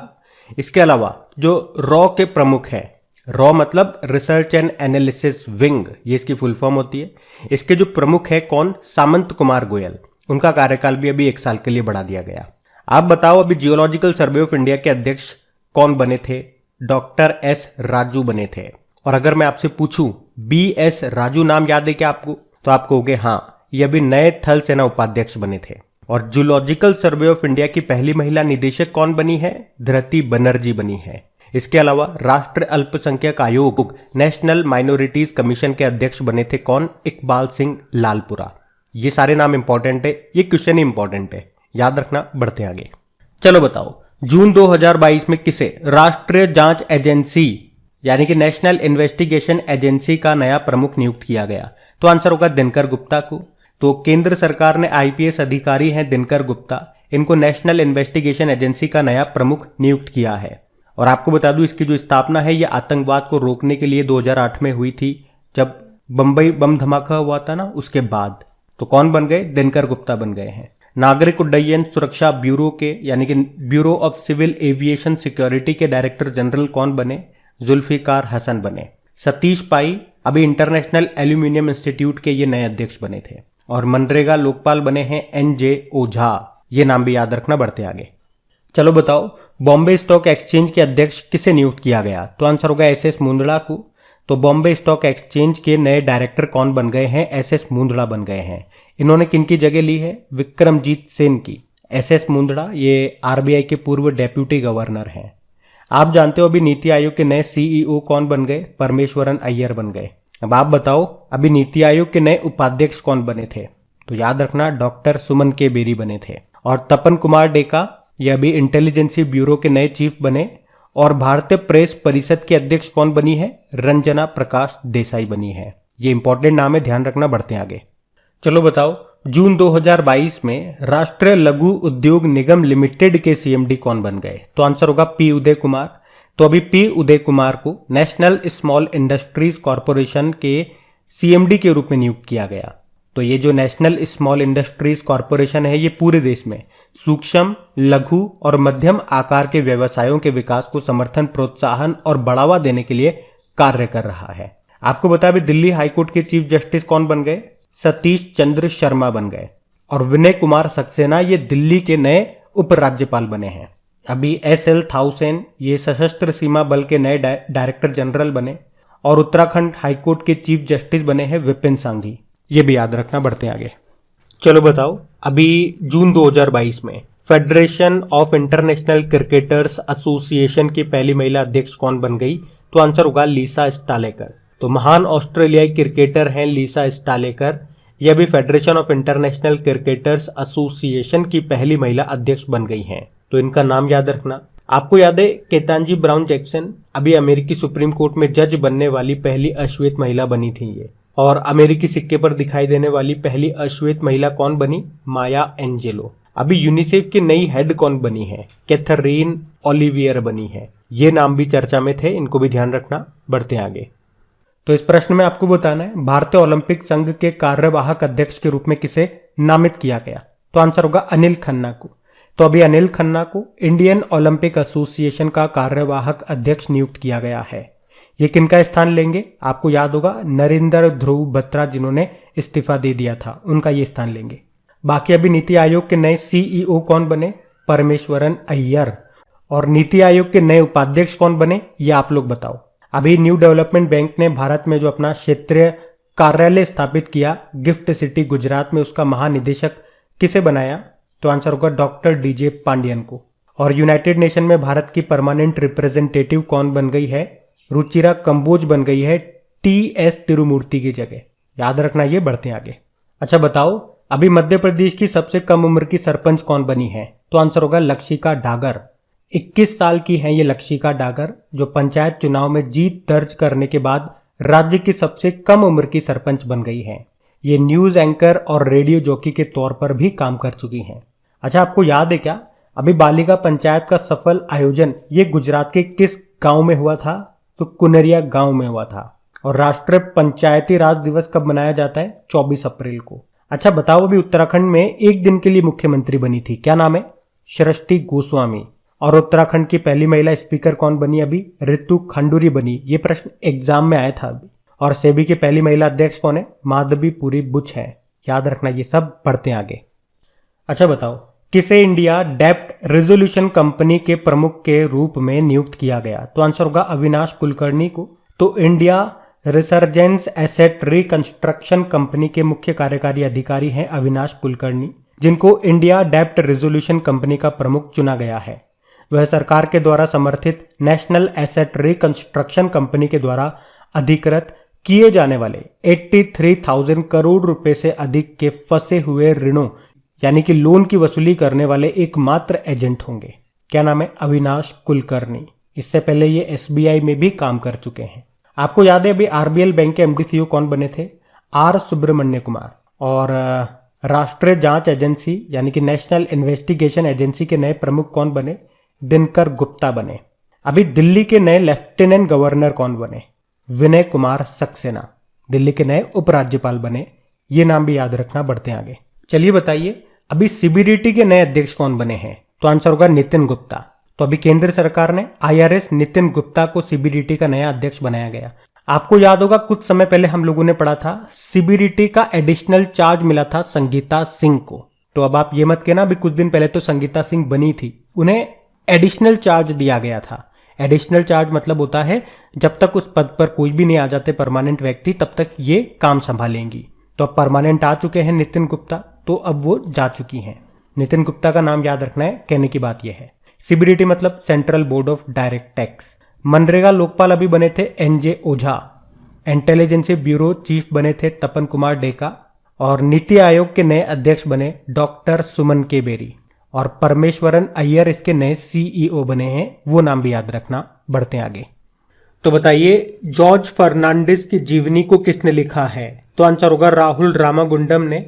इसके अलावा जो रॉ के प्रमुख हैं, रॉ मतलब रिसर्च एंड एनालिसिस विंग, ये इसकी फुल फॉर्म होती है। इसके जो प्रमुख है कौन? सामंत कुमार गोयल। उनका कार्यकाल भी अभी 1 साल के लिए बढ़ा दिया गया। आप बताओ अभी जियोलॉजिकल सर्वे ऑफ इंडिया के अध्यक्ष कौन बने थे? डॉक्टर S राजू बने थे। और अगर मैं आपसे पूछूं BS राजू नाम याद है क्या आपको? तो आप कहोगे हाँ, ये अभी नए थल सेना उपाध्यक्ष बने थे। और जियोलॉजिकल सर्वे ऑफ इंडिया की पहली महिला निदेशक कौन बनी है? धृति बनर्जी बनी है। इसके अलावा राष्ट्रीय अल्पसंख्यक आयोग नेशनल माइनॉरिटीज कमीशन के अध्यक्ष बने थे कौन? इकबाल सिंह लालपुरा। ये सारे नाम इंपॉर्टेंट है, ये क्वेश्चन ही इंपॉर्टेंट है, याद रखना। बढ़ते आगे, चलो बताओ जून 2022 में किसे राष्ट्रीय जांच एजेंसी यानी कि नेशनल इन्वेस्टिगेशन एजेंसी का नया प्रमुख नियुक्त किया गया? तो आंसर होगा दिनकर गुप्ता को। तो केंद्र सरकार ने IPS अधिकारी हैं दिनकर गुप्ता, इनको नेशनल इन्वेस्टिगेशन एजेंसी का नया प्रमुख नियुक्त किया है। और आपको बता दूं इसकी जो स्थापना है ये आतंकवाद को रोकने के लिए 2008 में हुई थी, जब बंबई बम धमाका हुआ था ना, उसके बाद। तो कौन बन गए? दिनकर गुप्ता बन गए हैं। नागरिक उड्डयन सुरक्षा ब्यूरो के यानी कि bureau of civil aviation security के डायरेक्टर जनरल कौन बने? जुल्फिकार हसन बने। सतीश पाई अभी इंटरनेशनल एल्यूमिनियम इंस्टीट्यूट के ये नए अध्यक्ष बने थे। और मनरेगा लोकपाल बने हैं NJ ओझा। ये नाम भी याद रखना, बढ़ते आगे। चलो बताओ, बॉम्बे स्टॉक एक्सचेंज के अध्यक्ष किसे नियुक्त किया गया? तो आंसर होगा SS मुंदड़ा को। तो बॉम्बे स्टॉक एक्सचेंज के नए डायरेक्टर कौन बन गए हैं? SS मुंदड़ा बन गए हैं। इन्होंने किनकी जगह ली है? विक्रमजीत सेन की। SS मुंदड़ा ये RBI के पूर्व डेप्यूटी गवर्नर हैं। आप जानते हो अभी नीति आयोग के नए CEO कौन बन गए? परमेश्वरन अय्यर बन गए। अब आप बताओ, अभी नीति आयोग के नए उपाध्यक्ष कौन बने थे? तो याद रखना, डॉक्टर सुमन के बेरी बने थे। और तपन कुमार डेका ये अभी इंटेलिजेंसी ब्यूरो के नए चीफ बने। और भारतीय प्रेस परिषद के अध्यक्ष कौन बनी है? रंजना प्रकाश देसाई बनी है। ये इंपॉर्टेंट नाम है, ध्यान रखना, बढ़ते आगे। चलो बताओ, जून 2022 में राष्ट्रीय लघु उद्योग निगम लिमिटेड के CMD कौन बन गए? तो आंसर होगा P उदय कुमार। तो अभी P उदय कुमार को नेशनल स्मॉल इंडस्ट्रीज कॉरपोरेशन के CMD के रूप में नियुक्त किया गया। तो ये जो नेशनल स्मॉल इंडस्ट्रीज कॉरपोरेशन है, ये पूरे देश में सूक्ष्म, लघु और मध्यम आकार के व्यवसायों के विकास को समर्थन, प्रोत्साहन और बढ़ावा देने के लिए कार्य कर रहा है। आपको बता, अभी दिल्ली हाईकोर्ट के चीफ जस्टिस कौन बन गए? सतीश चंद्र शर्मा बन गए। और विनय कुमार सक्सेना ये दिल्ली के नए उपराज्यपाल बने हैं। अभी SL थाउसेन ये सशस्त्र सीमा बल के नए डायरेक्टर जनरल बने। और उत्तराखंड हाईकोर्ट के चीफ जस्टिस बने हैं विपिन सांघी। ये भी याद रखना, बढ़ते आगे। चलो बताओ, अभी जून 2022 में federation of international cricketers association की पहली महिला अध्यक्ष कौन बन गई? तो आंसर होगा लीसा स्टालेकर। तो महान ऑस्ट्रेलियाई क्रिकेटर हैं लीसा स्टालेकर। यह भी federation of international cricketers association की पहली महिला अध्यक्ष बन गई हैं। तो इनका नाम याद रखना। आपको याद है केतांजी ब्राउन जैक्सन अभी अमेरिकी सुप्रीम कोर्ट में जज बनने वाली पहली अश्वेत महिला बनी थी ये। और अमेरिकी सिक्के पर दिखाई देने वाली पहली अश्वेत महिला कौन बनी? माया एंजेलो। अभी यूनिसेफ की नई हेड कौन बनी है? कैथरीन ओलिवियर बनी है। ये नाम भी चर्चा में थे, इनको भी ध्यान रखना, बढ़ते आगे। तो इस प्रश्न में आपको बताना है, भारतीय ओलंपिक संघ के कार्यवाहक अध्यक्ष के रूप में किसे नामित किया गया? तो आंसर होगा अनिल खन्ना को। तो अभी अनिल खन्ना को इंडियन ओलंपिक एसोसिएशन का कार्यवाहक अध्यक्ष नियुक्त किया गया है। ये किनका स्थान लेंगे? आपको याद होगा नरेंद्र ध्रुव बत्रा जिन्होंने इस्तीफा दे दिया था, उनका ये स्थान लेंगे। बाकी अभी नीति आयोग के नए CEO कौन बने? परमेश्वरन अय्यर। और नीति आयोग के नए उपाध्यक्ष कौन बने, ये आप लोग बताओ। अभी न्यू डेवलपमेंट बैंक ने भारत में जो अपना क्षेत्रीय कार्यालय स्थापित किया गिफ्ट सिटी गुजरात में, उसका महानिदेशक किसे बनाया? तो आंसर होगा डॉक्टर DJ पांडियन को। और यूनाइटेड नेशन में भारत की परमानेंट रिप्रेजेंटेटिव कौन बन गई है? रुचिरा कंबोज बन गई है TS तिरुमूर्ति की जगह। याद रखना, ये बढ़ते आगे। अच्छा बताओ, अभी मध्य प्रदेश की सबसे कम उम्र की सरपंच कौन बनी है? तो आंसर होगा लक्षिका डागर। 21 साल की हैं ये लक्षिका डागर, जो पंचायत चुनाव में जीत दर्ज करने के बाद राज्य की सबसे कम उम्र की सरपंच बन गई हैं। ये न्यूज एंकर और रेडियो जॉकी के तौर पर भी काम कर चुकी हैं। अच्छा, आपको याद है क्या, अभी बालिका पंचायत का सफल आयोजन ये गुजरात के किस गांव में हुआ था? तो कुनरिया गांव में हुआ था। और राष्ट्रीय पंचायती राज दिवस कब मनाया जाता है? 24 अप्रैल को। अच्छा बताओ, अभी उत्तराखंड में एक दिन के लिए मुख्यमंत्री बनी थी, क्या नाम है? सृष्टि गोस्वामी। और उत्तराखंड की पहली महिला स्पीकर कौन बनी? अभी ऋतु खंडूरी बनी। ये प्रश्न एग्जाम में आया था अभी। और सेबी की पहली महिला अध्यक्ष कौन है? माधवी पुरी बुच है। याद रखना, ये सब बढ़ते आगे। अच्छा बताओ, किसे इंडिया डेब्ट रेजोल्यूशन कंपनी के प्रमुख के रूप में नियुक्त किया गया? तो आंसर होगा अविनाश कुलकर्णी को। तो India resurgence asset reconstruction company के मुख्य कार्यकारी अधिकारी हैं अविनाश कुलकर्णी, जिनको इंडिया डेब्ट रेजोल्यूशन कंपनी का प्रमुख चुना गया है। वह सरकार के द्वारा समर्थित नेशनल एसेट रिकंस्ट्रक्शन कंपनी के द्वारा अधिकृत किए जाने वाले 83,000 करोड़ रुपए से अधिक के फंसे हुए ऋणों यानी कि लोन की वसूली करने वाले एकमात्र एजेंट होंगे। क्या नाम है? अविनाश कुलकर्णी। इससे पहले ये SBI में भी काम कर चुके हैं। आपको याद है अभी RBL बैंक के MD CEO कौन बने थे? R सुब्रमण्य कुमार। और राष्ट्रीय जांच एजेंसी यानी कि नेशनल इन्वेस्टिगेशन एजेंसी के नए प्रमुख कौन बने? दिनकर गुप्ता बने। अभी दिल्ली के नए लेफ्टिनेंट गवर्नर कौन बने? विनय कुमार सक्सेना। दिल्ली के नए उपराज्यपाल बने। ये नाम भी याद रखना, बढ़ते आगे। चलिए बताइए, अभी CBDT के नए अध्यक्ष कौन बने हैं? तो आंसर होगा नितिन गुप्ता। तो अभी केंद्र सरकार ने IRS नितिन गुप्ता को CBDT का नया अध्यक्ष बनाया गया। आपको याद होगा कुछ समय पहले हम लोगों ने पढ़ा था सीबीडीटी का एडिशनल चार्ज मिला था संगीता सिंह को। तो अब आप ये मत कहना, अभी कुछ दिन पहले तो संगीता सिंह बनी थी, उन्हें एडिशनल चार्ज दिया गया था। एडिशनल चार्ज मतलब होता है जब तक उस पद पर कोई भी नहीं आ जाते परमानेंट व्यक्ति तब तक ये काम संभालेंगी। तो अब परमानेंट आ चुके हैं नितिन गुप्ता, तो अब वो जा चुकी हैं। नितिन गुप्ता का नाम याद रखना है, कहने की बात यह है। सीबीडीटी मतलब central board of direct tax. MNREGA Lokpal अभी बने थे एनजे ओझा। इंटेलिजेंस ब्यूरो चीफ बने थे तपन कुमार डेका। और नीति आयोग के नए अध्यक्ष बने डॉक्टर सुमन के बेरी। और परमेश्वरन अय्यर इसके नए सीईओ बने हैं, वो नाम भी याद रखना। बढ़ते आगे। तो बताइए जॉर्ज फर्नांडिस की जीवनी को किसने लिखा है? तो आंसर होगा राहुल रामागुंडम ने।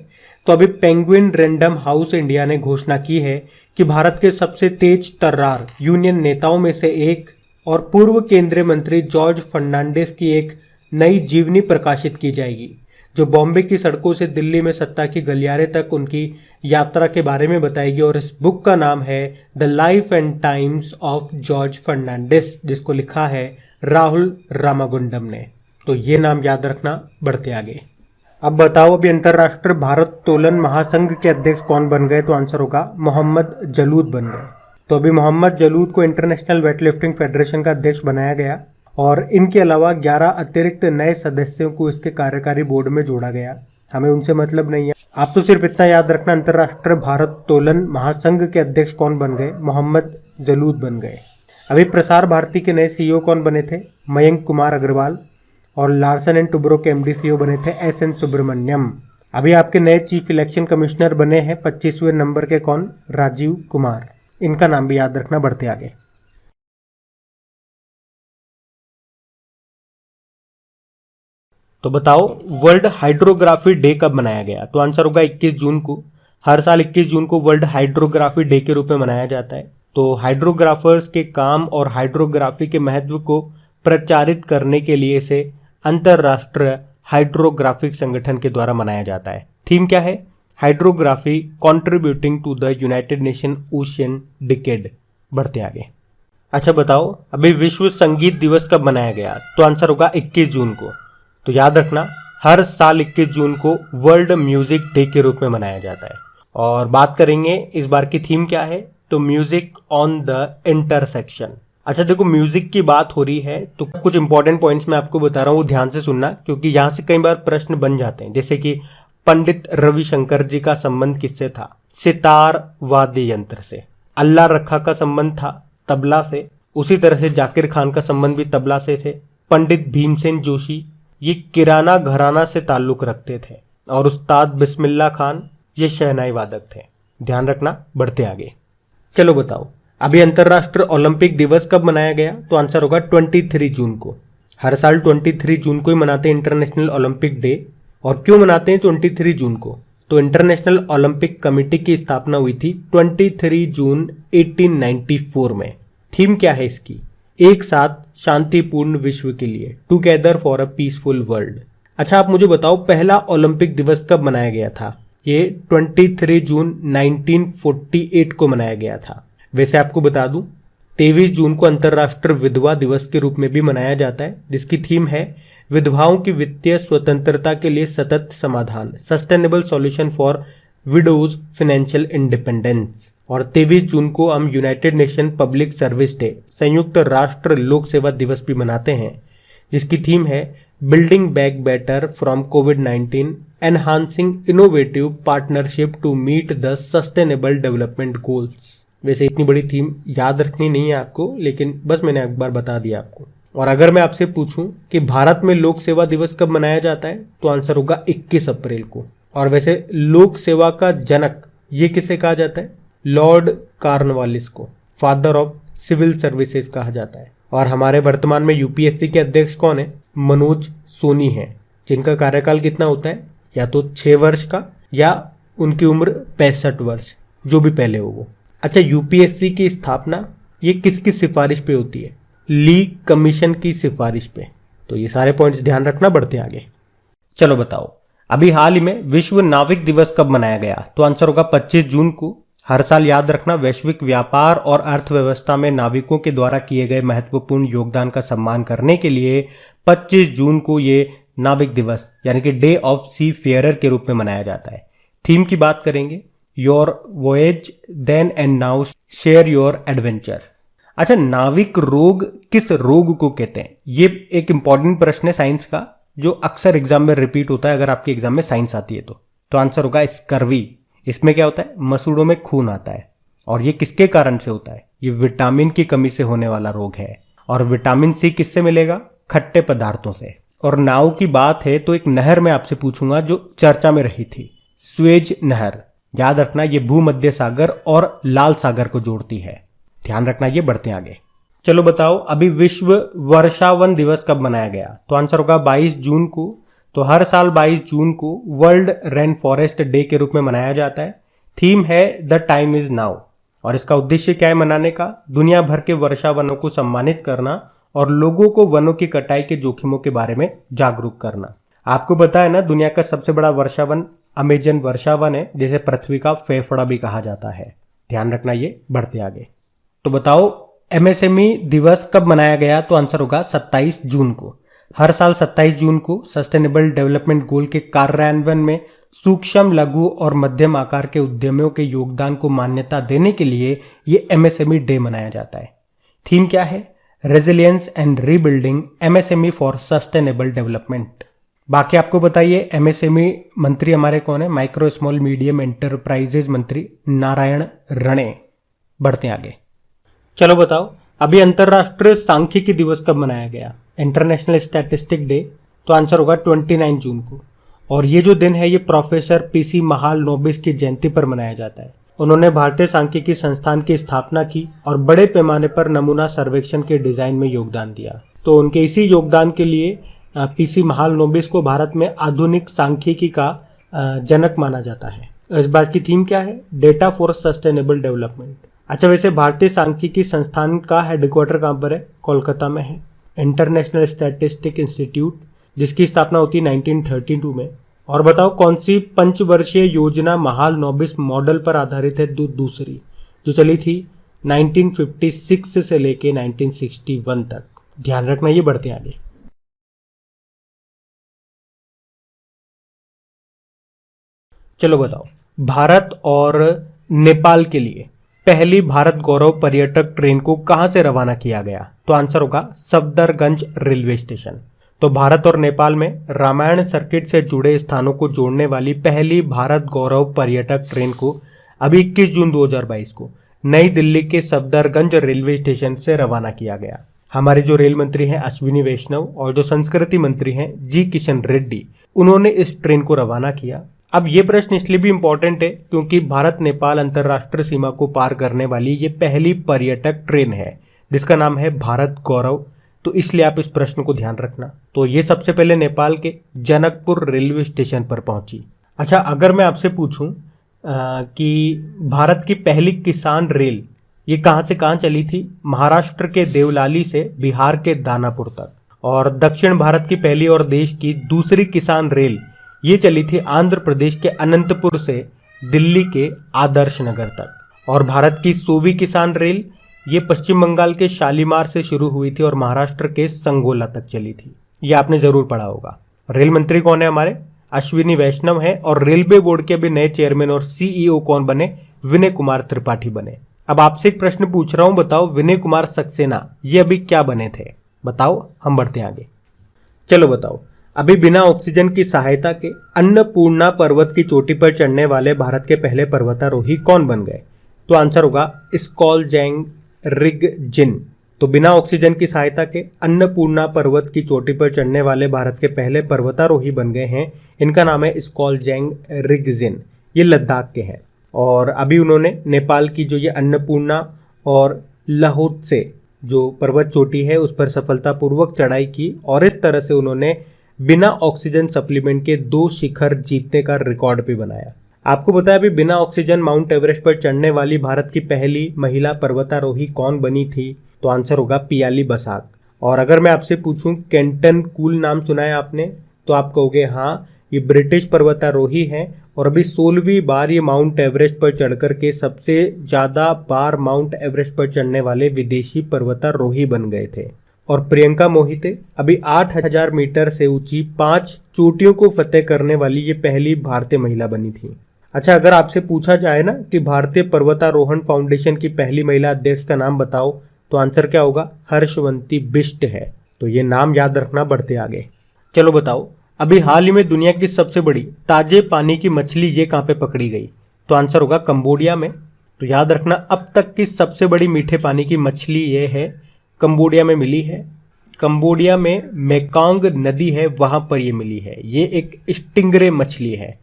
तो अभी पेंगुइन रैंडम हाउस इंडिया ने घोषणा की है कि भारत के सबसे तेज तर्रार यूनियन नेताओं में से एक और पूर्व केंद्रीय मंत्री जॉर्ज फर्नांडिस की एक नई जीवनी प्रकाशित की जाएगी, जो बॉम्बे की सड़कों से दिल्ली में सत्ता की गलियारे तक उनकी यात्रा के बारे में बताएगी। और इस बुक का नाम है the life and times of George Fernandes, जिसको लिखा है राहुल रामागुंडम ने। तो ये नाम याद रखना। बढ़ते आगे। अब बताओ अभी अंतर्राष्ट्रीय भारत तोलन महासंघ के अध्यक्ष कौन बन गए? तो आंसर होगा मोहम्मद जलूद बन गए। तो अभी मोहम्मद जलूद को इंटरनेशनल वेटलिफ्टिंग फेडरेशन का अध्यक्ष बनाया गया और इनके अलावा 11 अतिरिक्त नए सदस्यों को इसके कार्यकारी बोर्ड में जोड़ा गया। हमें उनसे मतलब नहीं है, आप तो सिर्फ इतना याद रखना अंतर्राष्ट्रीय भारत तोलन महासंघ के अध्यक्ष कौन बन गए? मोहम्मद जलूद बन गए। अभी प्रसार भारती के नए सीईओ कौन बने थे? मयंक कुमार अग्रवाल। और लार्सन एंड टुब्रो के एमडी सीईओ बने थे एसएन सुब्रमण्यम। अभी आपके नए चीफ इलेक्शन कमिश्नर बने हैं 25वें नंबर के कौन? राजीव कुमार। इनका नाम भी याद रखना। बढ़ते आगे। तो बताओ वर्ल्ड हाइड्रोग्राफी डे कब मनाया गया? तो आंसर होगा 21 जून को। हर साल 21 जून को वर्ल्ड हाइड्रोग्राफी डे के रूप में मनाया जाता है। तो हाइड्रोग्राफर्स के काम और हाइड्रोग्राफी के महत्व को प्रचारित करने के लिए इसे अंतरराष्ट्रीय हाइड्रोग्राफिक संगठन के द्वारा मनाया जाता है। थीम क्या है? Hydrography contributing to the United Nation ocean decade. बढ़ते आगे। अच्छा बताओ अभी विश्व संगीत दिवस कब मनाया गया? तो आंसर होगा 21 जून को। तो याद रखना हर साल 21 जून को वर्ल्ड म्यूजिक डे के रूप में मनाया जाता है। और बात करेंगे इस बार की थीम क्या है, तो म्यूजिक ऑन द इंटरसेक्शन। अच्छा देखो म्यूजिक की बात हो रही है तो कुछ इंपॉर्टेंट पॉइंट्स मैं आपको बता रहा हूँ, वो ध्यान से सुनना, क्योंकि यहाँ से कई बार प्रश्न बन जाते हैं। जैसे कि पंडित रविशंकर जी का संबंध किससे था? सितार वाद्य यंत्र से। अल्लाह रखा का संबंध था तबला से। उसी तरह से जाकिर खान का संबंध भी तबला से थे। पंडित भीमसेन जोशी ये किराना घराना से ताल्लुक रखते थे। और उस्ताद बिस्मिल्लाह खान ये शहनाई वादक थे। ध्यान रखना। बढ़ते आगे। चलो बताओ अभी अंतर्राष्ट्रीय ओलंपिक दिवस कब मनाया गया? तो आंसर होगा 23 जून को। हर साल 23 जून को ही मनाते हैं इंटरनेशनल ओलंपिक डे। और क्यों मनाते हैं 23 जून को? तो इंटरनेशनल ओलंपिक कमेटी की स्थापना हुई थी 23 जून 1894 में। थीम क्या है इसकी? एक साथ शांतिपूर्ण विश्व के लिए, together for a peaceful world. अच्छा आप मुझे बताओ पहला ओलंपिक दिवस कब मनाया गया था? ये 23 जून 1948 को मनाया गया था। वैसे आपको बता दूं 23 जून को अंतर्राष्ट्रीय विधवा दिवस के रूप में भी मनाया जाता है, जिसकी थीम है विधवाओं की वित्तीय स्वतंत्रता के लिए सतत समाधान, sustainable solution for widows financial independence. और 23 जून को हम United nation public service day, संयुक्त राष्ट्र लोक सेवा दिवस भी मनाते हैं, जिसकी थीम है बिल्डिंग बैक बेटर फ्रॉम कोविड-19 enhancing innovative partnership to meet the sustainable development goals. वैसे इतनी बड़ी थीम याद रखनी नहीं है आपको, लेकिन बस मैंने एक बार बता दिया आपको। और अगर मैं आपसे पूछूं कि भारत में लोक सेवा दिवस कब मनाया जाता है, तो आंसर होगा 21 अप्रैल को। और वैसे लोक सेवा का जनक ये किसे कहा जाता है? लॉर्ड कार्नवालिस को, फादर ऑफ सिविल सर्विसेज कहा जाता है। और हमारे वर्तमान में यूपीएससी के अध्यक्ष कौन है? मनोज सोनी है, जिनका कार्यकाल कितना होता है? या तो 6 वर्ष का या उनकी उम्र 65 वर्ष, जो भी पहले हो वो। अच्छा यूपीएससी की स्थापना ये किसकी सिफारिश पे होती है? लीग कमीशन की सिफारिश पे। तो ये सारे पॉइंट्स ध्यान रखना। बढ़ते आगे। चलो बताओ अभी हाल ही में विश्व नाविक दिवस कब मनाया गया? तो आंसर होगा 25 जून को। हर साल याद रखना, वैश्विक व्यापार और अर्थव्यवस्था में नाविकों के द्वारा किए गए महत्वपूर्ण योगदान का सम्मान करने के लिए 25 जून को ये नाविक दिवस यानी कि डे ऑफ सी फेयरर के रूप में मनाया जाता है। थीम की बात करेंगे, your voyage then and now share your adventure. अच्छा, नाविक रोग किस रोग को कहते हैं? ये एक इंपॉर्टेंट प्रश्न है साइंस का, जो अक्सर एग्जाम में रिपीट होता है अगर आपके एग्जाम में साइंस आती है तो आंसर होगा स्कर्वी। इसमें क्या होता है, मसूड़ों में खून आता है और ये किसके कारण से होता है? ये विटामिन की कमी से होने वाला रोग है। और विटामिन सी किससे मिलेगा? खट्टे पदार्थों से। और नाव की बात है तो एक नहर में आपसे पूछूंगा जो चर्चा में रही थी, स्वेज नहर। याद रखना, ये भूमध्य सागर और लाल सागर को जोड़ती है। ध्यान रखना, ये बढ़ते आगे। चलो बताओ, अभी विश्व वर्षावन दिवस कब मनाया गया? तो आंसर होगा 22 जून को। तो हर साल 22 जून को वर्ल्ड रेन फॉरेस्ट डे के रूप में मनाया जाता है। थीम है द टाइम इज नाउ और इसका उद्देश्य क्या है मनाने का? दुनिया भर के वर्षा वनों को सम्मानित करना और लोगों को वनों की कटाई के जोखिमों के बारे में जागरूक करना। आपको पता है ना, दुनिया का सबसे बड़ा वर्षा वन अमेजन वर्षा वन है, जिसे पृथ्वी का फेफड़ा भी कहा जाता है। ध्यान रखना, ये बढ़ते आगे। तो बताओ, एमएसएमई दिवस कब मनाया गया? तो आंसर होगा 27 जून को। हर साल 27 जून को सस्टेनेबल डेवलपमेंट गोल के कार्यान्वयन में सूक्ष्म, लघु और मध्यम आकार के उद्यमियों के योगदान को मान्यता देने के लिए ये एमएसएमई डे मनाया जाता है। थीम क्या है? Resilience and rebuilding MSME for sustainable development. बाकी आपको बताइए, एमएसएमई मंत्री हमारे कौन है? माइक्रो स्मॉल मीडियम एंटरप्राइजेज मंत्री नारायण रणे। बढ़ते आगे। चलो बताओ, अभी अंतरराष्ट्रीय सांख्यिकी दिवस कब मनाया गया? International statistic day. तो आंसर होगा 29 जून को। और ये जो दिन है ये प्रोफेसर पीसी महालनोबिस की जयंती पर मनाया जाता है। उन्होंने भारतीय सांख्यिकी संस्थान की स्थापना की और बड़े पैमाने पर नमूना सर्वेक्षण के डिजाइन में योगदान दिया। तो उनके इसी योगदान के लिए पीसी महालनोबिस को भारत में आधुनिक सांख्यिकी का जनक माना जाता है। इस बार की थीम क्या है? Data for sustainable development. अच्छा, वैसे भारतीय सांख्यिकी संस्थान का हेडक्वार्टर कहाँ पर है? कोलकाता में है। इंटरनेशनल स्टैटिस्टिक इंस्टीट्यूट, जिसकी स्थापना होती है 1932 में। और बताओ, कौन सी पंचवर्षीय योजना महालनोबिस मॉडल पर आधारित है? दूसरी, जो चली थी 1956 से लेके 1961 तक। ध्यान रखना, ये बढ़ते आगे। चलो बताओ, भारत और नेपाल के लिए पहली भारत गौरव पर्यटक ट्रेन को कहां से रवाना किया गया? तो आंसर होगा सफदरगंज रेलवे स्टेशन। तो भारत और नेपाल में रामायण सर्किट से जुड़े स्थानों को जोड़ने वाली पहली भारत गौरव पर्यटक ट्रेन को अभी 21 जून 2022 को नई दिल्ली के सफदरगंज रेलवे स्टेशन से रवाना किया गया। हमारे जो रेल मंत्री हैं अश्विनी वैष्णव और जो संस्कृति मंत्री हैं जी किशन रेड्डी, उन्होंने इस ट्रेन को रवाना किया। अब ये प्रश्न इसलिए भी इंपॉर्टेंट है क्योंकि भारत नेपाल अंतर्राष्ट्रीय सीमा को पार करने वाली ये पहली पर्यटक ट्रेन है जिसका नाम है भारत गौरव। तो इसलिए आप इस प्रश्न को ध्यान रखना। तो ये सबसे पहले नेपाल के जनकपुर रेलवे स्टेशन पर पहुंची। अच्छा, अगर मैं आपसे पूछूं कि भारत की पहली किसान रेल ये कहां से कहां चली थी? महाराष्ट्र के देवलाली से बिहार के दानापुर तक। और दक्षिण भारत की पहली और देश की दूसरी किसान रेल ये चली थी आंध्र प्रदेश के अनंतपुर से दिल्ली के आदर्श नगर तक। और भारत की 100वीं किसान रेल ये पश्चिम बंगाल के शालीमार से शुरू हुई थी और महाराष्ट्र के संगोला तक चली थी। ये आपने जरूर पढ़ा होगा। रेल मंत्री कौन है हमारे? अश्विनी वैष्णव है। और रेलवे बोर्ड के अभी नए चेयरमैन और सीईओ कौन बने? विनय कुमार त्रिपाठी बने। अब आपसे एक प्रश्न पूछ रहा हूं, बताओ विनय कुमार सक्सेना ये अभी क्या बने थे? बताओ, हम बढ़ते हैं आगे। चलो बताओ, अभी बिना ऑक्सीजन की सहायता के अन्नपूर्णा पर्वत की चोटी पर चढ़ने वाले भारत के पहले पर्वतारोही कौन बन गए? तो आंसर होगा स्कॉलजेंग रिगजिन। तो बिना ऑक्सीजन की सहायता के अन्नपूर्णा पर्वत की चोटी पर चढ़ने वाले भारत के पहले पर्वतारोही बन गए हैं। इनका नाम है स्कॉलजेंग रिगजिन। ये लद्दाख के हैं और अभी उन्होंने नेपाल की जो ये अन्नपूर्णा और लहोत्से जो पर्वत चोटी है उस पर सफलतापूर्वक चढ़ाई की और इस तरह से उन्होंने बिना ऑक्सीजन सप्लीमेंट के 2 शिखर जीतने का रिकॉर्ड भी बनाया। आपको पता है अभी बिना ऑक्सीजन माउंट एवरेस्ट पर चढ़ने वाली भारत की पहली महिला पर्वतारोही कौन बनी थी? तो आंसर होगा पियाली बसाक। और अगर मैं आपसे पूछूं केंटन कूल नाम सुना है आपने? तो आप कहोगे हाँ, ये ब्रिटिश पर्वतारोही हैं और अभी 16वीं बार ये माउंट एवरेस्ट पर चढ़कर के सबसे ज्यादा बार माउंट एवरेस्ट पर चढ़ने वाले विदेशी पर्वतारोही बन गए थे। और प्रियंका मोहिते अभी 8000 मीटर से ऊंची 5 चोटियों को फतेह करने वाली ये पहली भारतीय महिला बनी थी। अच्छा, अगर आपसे पूछा जाए ना कि भारतीय पर्वतारोहण फाउंडेशन की पहली महिला अध्यक्ष का नाम बताओ, तो आंसर क्या होगा? हर्षवंती बिष्ट है। तो ये नाम याद रखना बढ़ते आगे। चलो बताओ, अभी हाल ही में दुनिया की सबसे बड़ी ताजे पानी की मछली ये कहाँ पे पकड़ी गई? तो आंसर होगा कंबोडिया में। तो याद रखना, अब तक की सबसे बड़ी मीठे पानी की मछली ये है कंबोडिया में मिली है। कंबोडिया में मेकांग नदी है, वहां पर ये मिली है। ये एक स्टिंगरे मछली है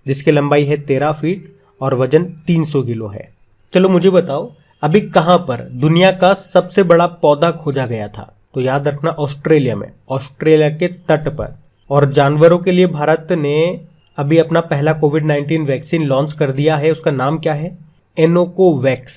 जिसकी लंबाई है 13 फीट और वजन 300 किलो है। चलो मुझे बताओ, अभी कहां पर दुनिया का सबसे बड़ा पौधा खोजा गया था? तो याद रखना, ऑस्ट्रेलिया में, ऑस्ट्रेलिया के तट पर। और जानवरों के लिए भारत ने अभी अपना पहला कोविड-19 वैक्सीन लॉन्च कर दिया है। उसका नाम क्या है? एनोकोवैक्स।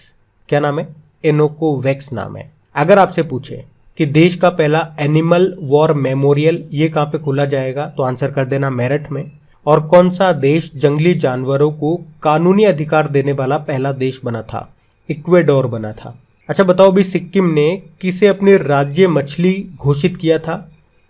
क्या नाम है? एनोकोवैक्स नाम है। अगर आपसे पूछे कि देश का पहला एनिमल वॉर मेमोरियल ये कहां पे खोला जाएगा, तो आंसर कर देना मेरठ में। और कौन सा देश जंगली जानवरों को कानूनी अधिकार देने वाला पहला देश बना था? इक्वेडोर बना था। अच्छा बताओ, अभी सिक्किम ने किसे अपनी राज्य मछली घोषित किया था?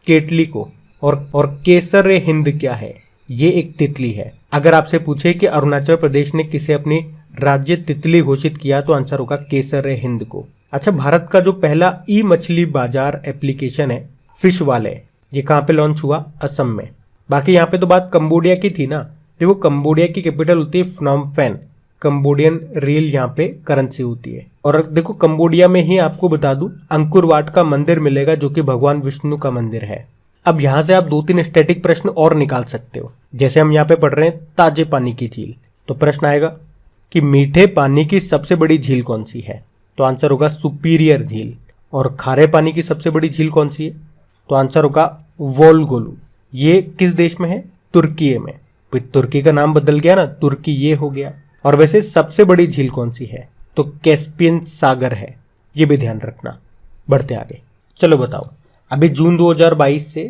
केटली को। और केसर हिंद क्या है? ये एक तितली है। अगर आपसे पूछे कि अरुणाचल प्रदेश ने किसे अपनी राज्य तितली घोषित किया, तो आंसर होगा केसर हिंद को। अच्छा, भारत का जो पहला ई मछली बाजार एप्लीकेशन है फिश वाले, ये कहाँ पे लॉन्च हुआ? असम में। बाकी यहाँ पे तो बात कंबोडिया की थी ना। देखो, कंबोडिया की कैपिटल होती है फ्नॉम पेन। कंबोडियन रियल यहाँ पे करेंसी होती है। और देखो, कंबोडिया में ही आपको बता दूं, अंकुर वाट का मंदिर मिलेगा जो कि भगवान विष्णु का मंदिर है। अब यहाँ से आप 2-3 स्टैटिक प्रश्न और निकाल सकते हो। जैसे हम यहाँ पे पढ़ रहे हैं ताजे पानी की झील, तो प्रश्न आएगा कि मीठे पानी की सबसे बड़ी झील कौन सी है? तो आंसर होगा सुपीरियर झील। और खारे पानी की सबसे बड़ी झील कौन सी है? तो आंसर होगा वोल्गोलू। ये किस देश में है? तुर्की में। तुर्की का नाम बदल गया ना, तुर्की ये हो गया। और वैसे सबसे बड़ी झील कौन सी है? तो कैस्पियन सागर है। ये भी ध्यान रखना। बढ़ते आगे। चलो बताओ, अभी जून 2022 से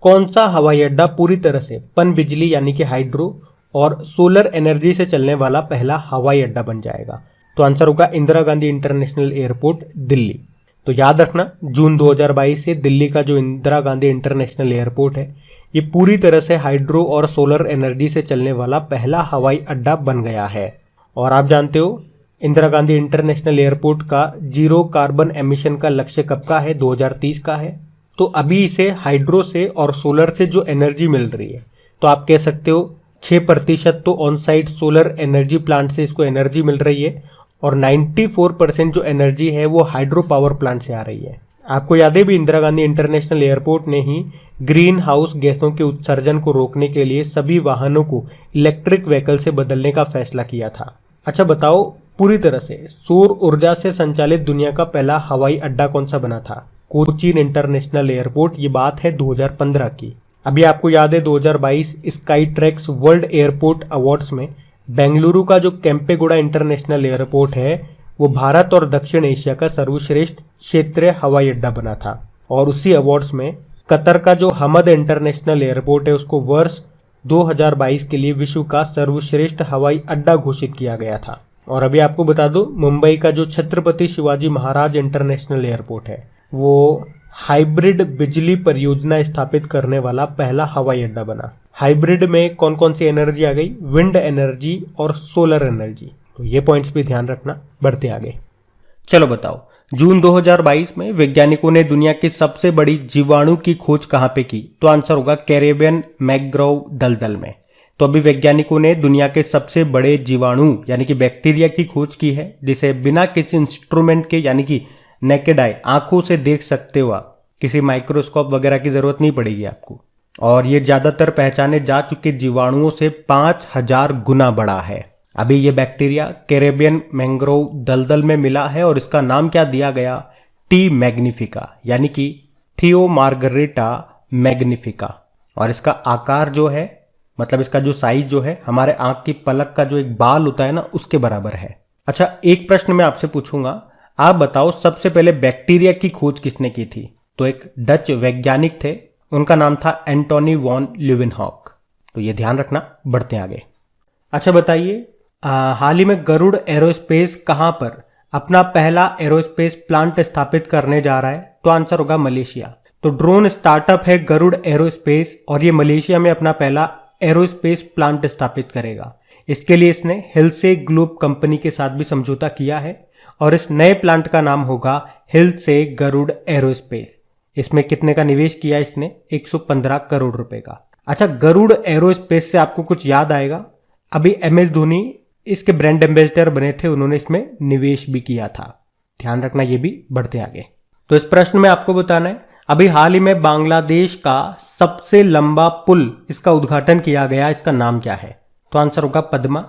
कौन सा हवाई अड्डा पूरी तरह से पन बिजली यानी कि हाइड्रो और सोलर एनर्जी से चलने वाला पहला हवाई अड्डा बन जाएगा? तो आंसर होगा इंदिरा गांधी इंटरनेशनल एयरपोर्ट, दिल्ली। तो याद रखना, जून 2022 से दिल्ली का जो इंदिरा गांधी इंटरनेशनल एयरपोर्ट है, ये पूरी तरह से हाइड्रो और सोलर एनर्जी से चलने वाला पहला हवाई अड्डा बन गया है। और आप जानते हो, इंदिरा गांधी इंटरनेशनल एयरपोर्ट का जीरो कार्बन एमिशन का लक्ष्य कब का है? 2030 का है। तो अभी इसे हाइड्रो से और सोलर से जो एनर्जी मिल रही है, तो आप कह सकते हो 6% तो on site solar energy plant से इसको एनर्जी मिल रही है और 94% जो एनर्जी है वो हाइड्रो पावर प्लांट से आ रही है। आपको याद है भी, इंदिरा गांधी इंटरनेशनल एयरपोर्ट ने ही ग्रीन हाउस गैसों के उत्सर्जन को रोकने के लिए सभी वाहनों को इलेक्ट्रिक व्हीकल से बदलने का फैसला किया था। अच्छा बताओ, पूरी तरह से सौर ऊर्जा से संचालित दुनिया का पहला हवाई अड्डा कौन सा बना था? Cochin international airport. ये बात है 2015 की। अभी आपको याद है 2022 sky tracks world airport awards में बेंगलुरु का जो केम्पेगौड़ा इंटरनेशनल एयरपोर्ट है वो भारत और दक्षिण एशिया का सर्वश्रेष्ठ क्षेत्रीय हवाई अड्डा बना था। और उसी अवार्ड्स में कतर का जो हमद इंटरनेशनल एयरपोर्ट है उसको वर्ष 2022 के लिए विश्व का सर्वश्रेष्ठ हवाई अड्डा घोषित किया गया था। और अभी आपको बता दूं, मुंबई का जो छत्रपति शिवाजी महाराज इंटरनेशनल एयरपोर्ट है वो हाइब्रिड बिजली परियोजना स्थापित करने वाला पहला हवाई अड्डा बना। हाइब्रिड में कौन कौन सी एनर्जी आ गई? विंड एनर्जी और सोलर एनर्जी। तो ये पॉइंट्स भी ध्यान रखना। बढ़ते आगे। चलो बताओ, जून 2022 में वैज्ञानिकों ने दुनिया की सबसे बड़ी जीवाणु की खोज कहां पे की? तो आंसर होगा कैरेबियन मैंग्रोव दलदल में। तो अभी वैज्ञानिकों ने दुनिया के सबसे बड़े जीवाणु यानी कि बैक्टीरिया की खोज की है, जिसे बिना किसी इंस्ट्रूमेंट के यानी कि नेकेड आई, आंखों से देख सकते हो आप, किसी माइक्रोस्कोप वगैरह की जरूरत नहीं पड़ेगी आपको। और ये ज्यादातर पहचाने जा चुके जीवाणुओं से 5000 गुना बड़ा है। अभी ये बैक्टीरिया कैरेबियन मैंग्रोव दलदल में मिला है और इसका नाम क्या दिया गया? टी मैग्निफिका यानी कि थियोमार्गरेटा मैग्निफिका। और इसका आकार जो है, मतलब इसका जो साइज जो है, हमारे आंख की पलक का जो एक बाल होता है ना, उसके बराबर है। अच्छा, एक प्रश्न मैं आपसे पूछूंगा, आप बताओ सबसे पहले बैक्टीरिया की खोज किसने की थी? तो एक डच वैज्ञानिक थे, उनका नाम था एंटोनी वॉन ल्यूवेनहॉक। तो ये ध्यान रखना। बढ़ते आगे। अच्छा बताइए, हाल ही में गरुड़ एरोस्पेस कहाँ पर अपना पहला एरोस्पेस प्लांट स्थापित करने जा रहा है? तो आंसर होगा मलेशिया। तो ड्रोन स्टार्टअप है गरुड़ एरोस्पेस और ये मलेशिया में अपना पहला एरोस्पेस प्लांट स्थापित करेगा। इसके लिए इसने हिल्से ग्लोब कंपनी के साथ भी समझौता किया है और इस नए प्लांट का नाम होगा हिल्से गरुड़ एरोस्पेस। इसमें कितने का निवेश किया इसने? 115 करोड़ रुपए का। अच्छा, गरुड़ एरोस्पेस से आपको कुछ याद आएगा? अभी MS धोनी इसके ब्रांड एम्बेसडर बने थे, उन्होंने इसमें निवेश भी किया था। ध्यान रखना, ये भी बढ़ते आगे। तो इस प्रश्न में आपको बताना है, अभी हाल ही में बांग्लादेश का सबसे लंबा पुल इसका उद्घाटन किया गया, इसका नाम क्या है? तो आंसर होगा पद्मा।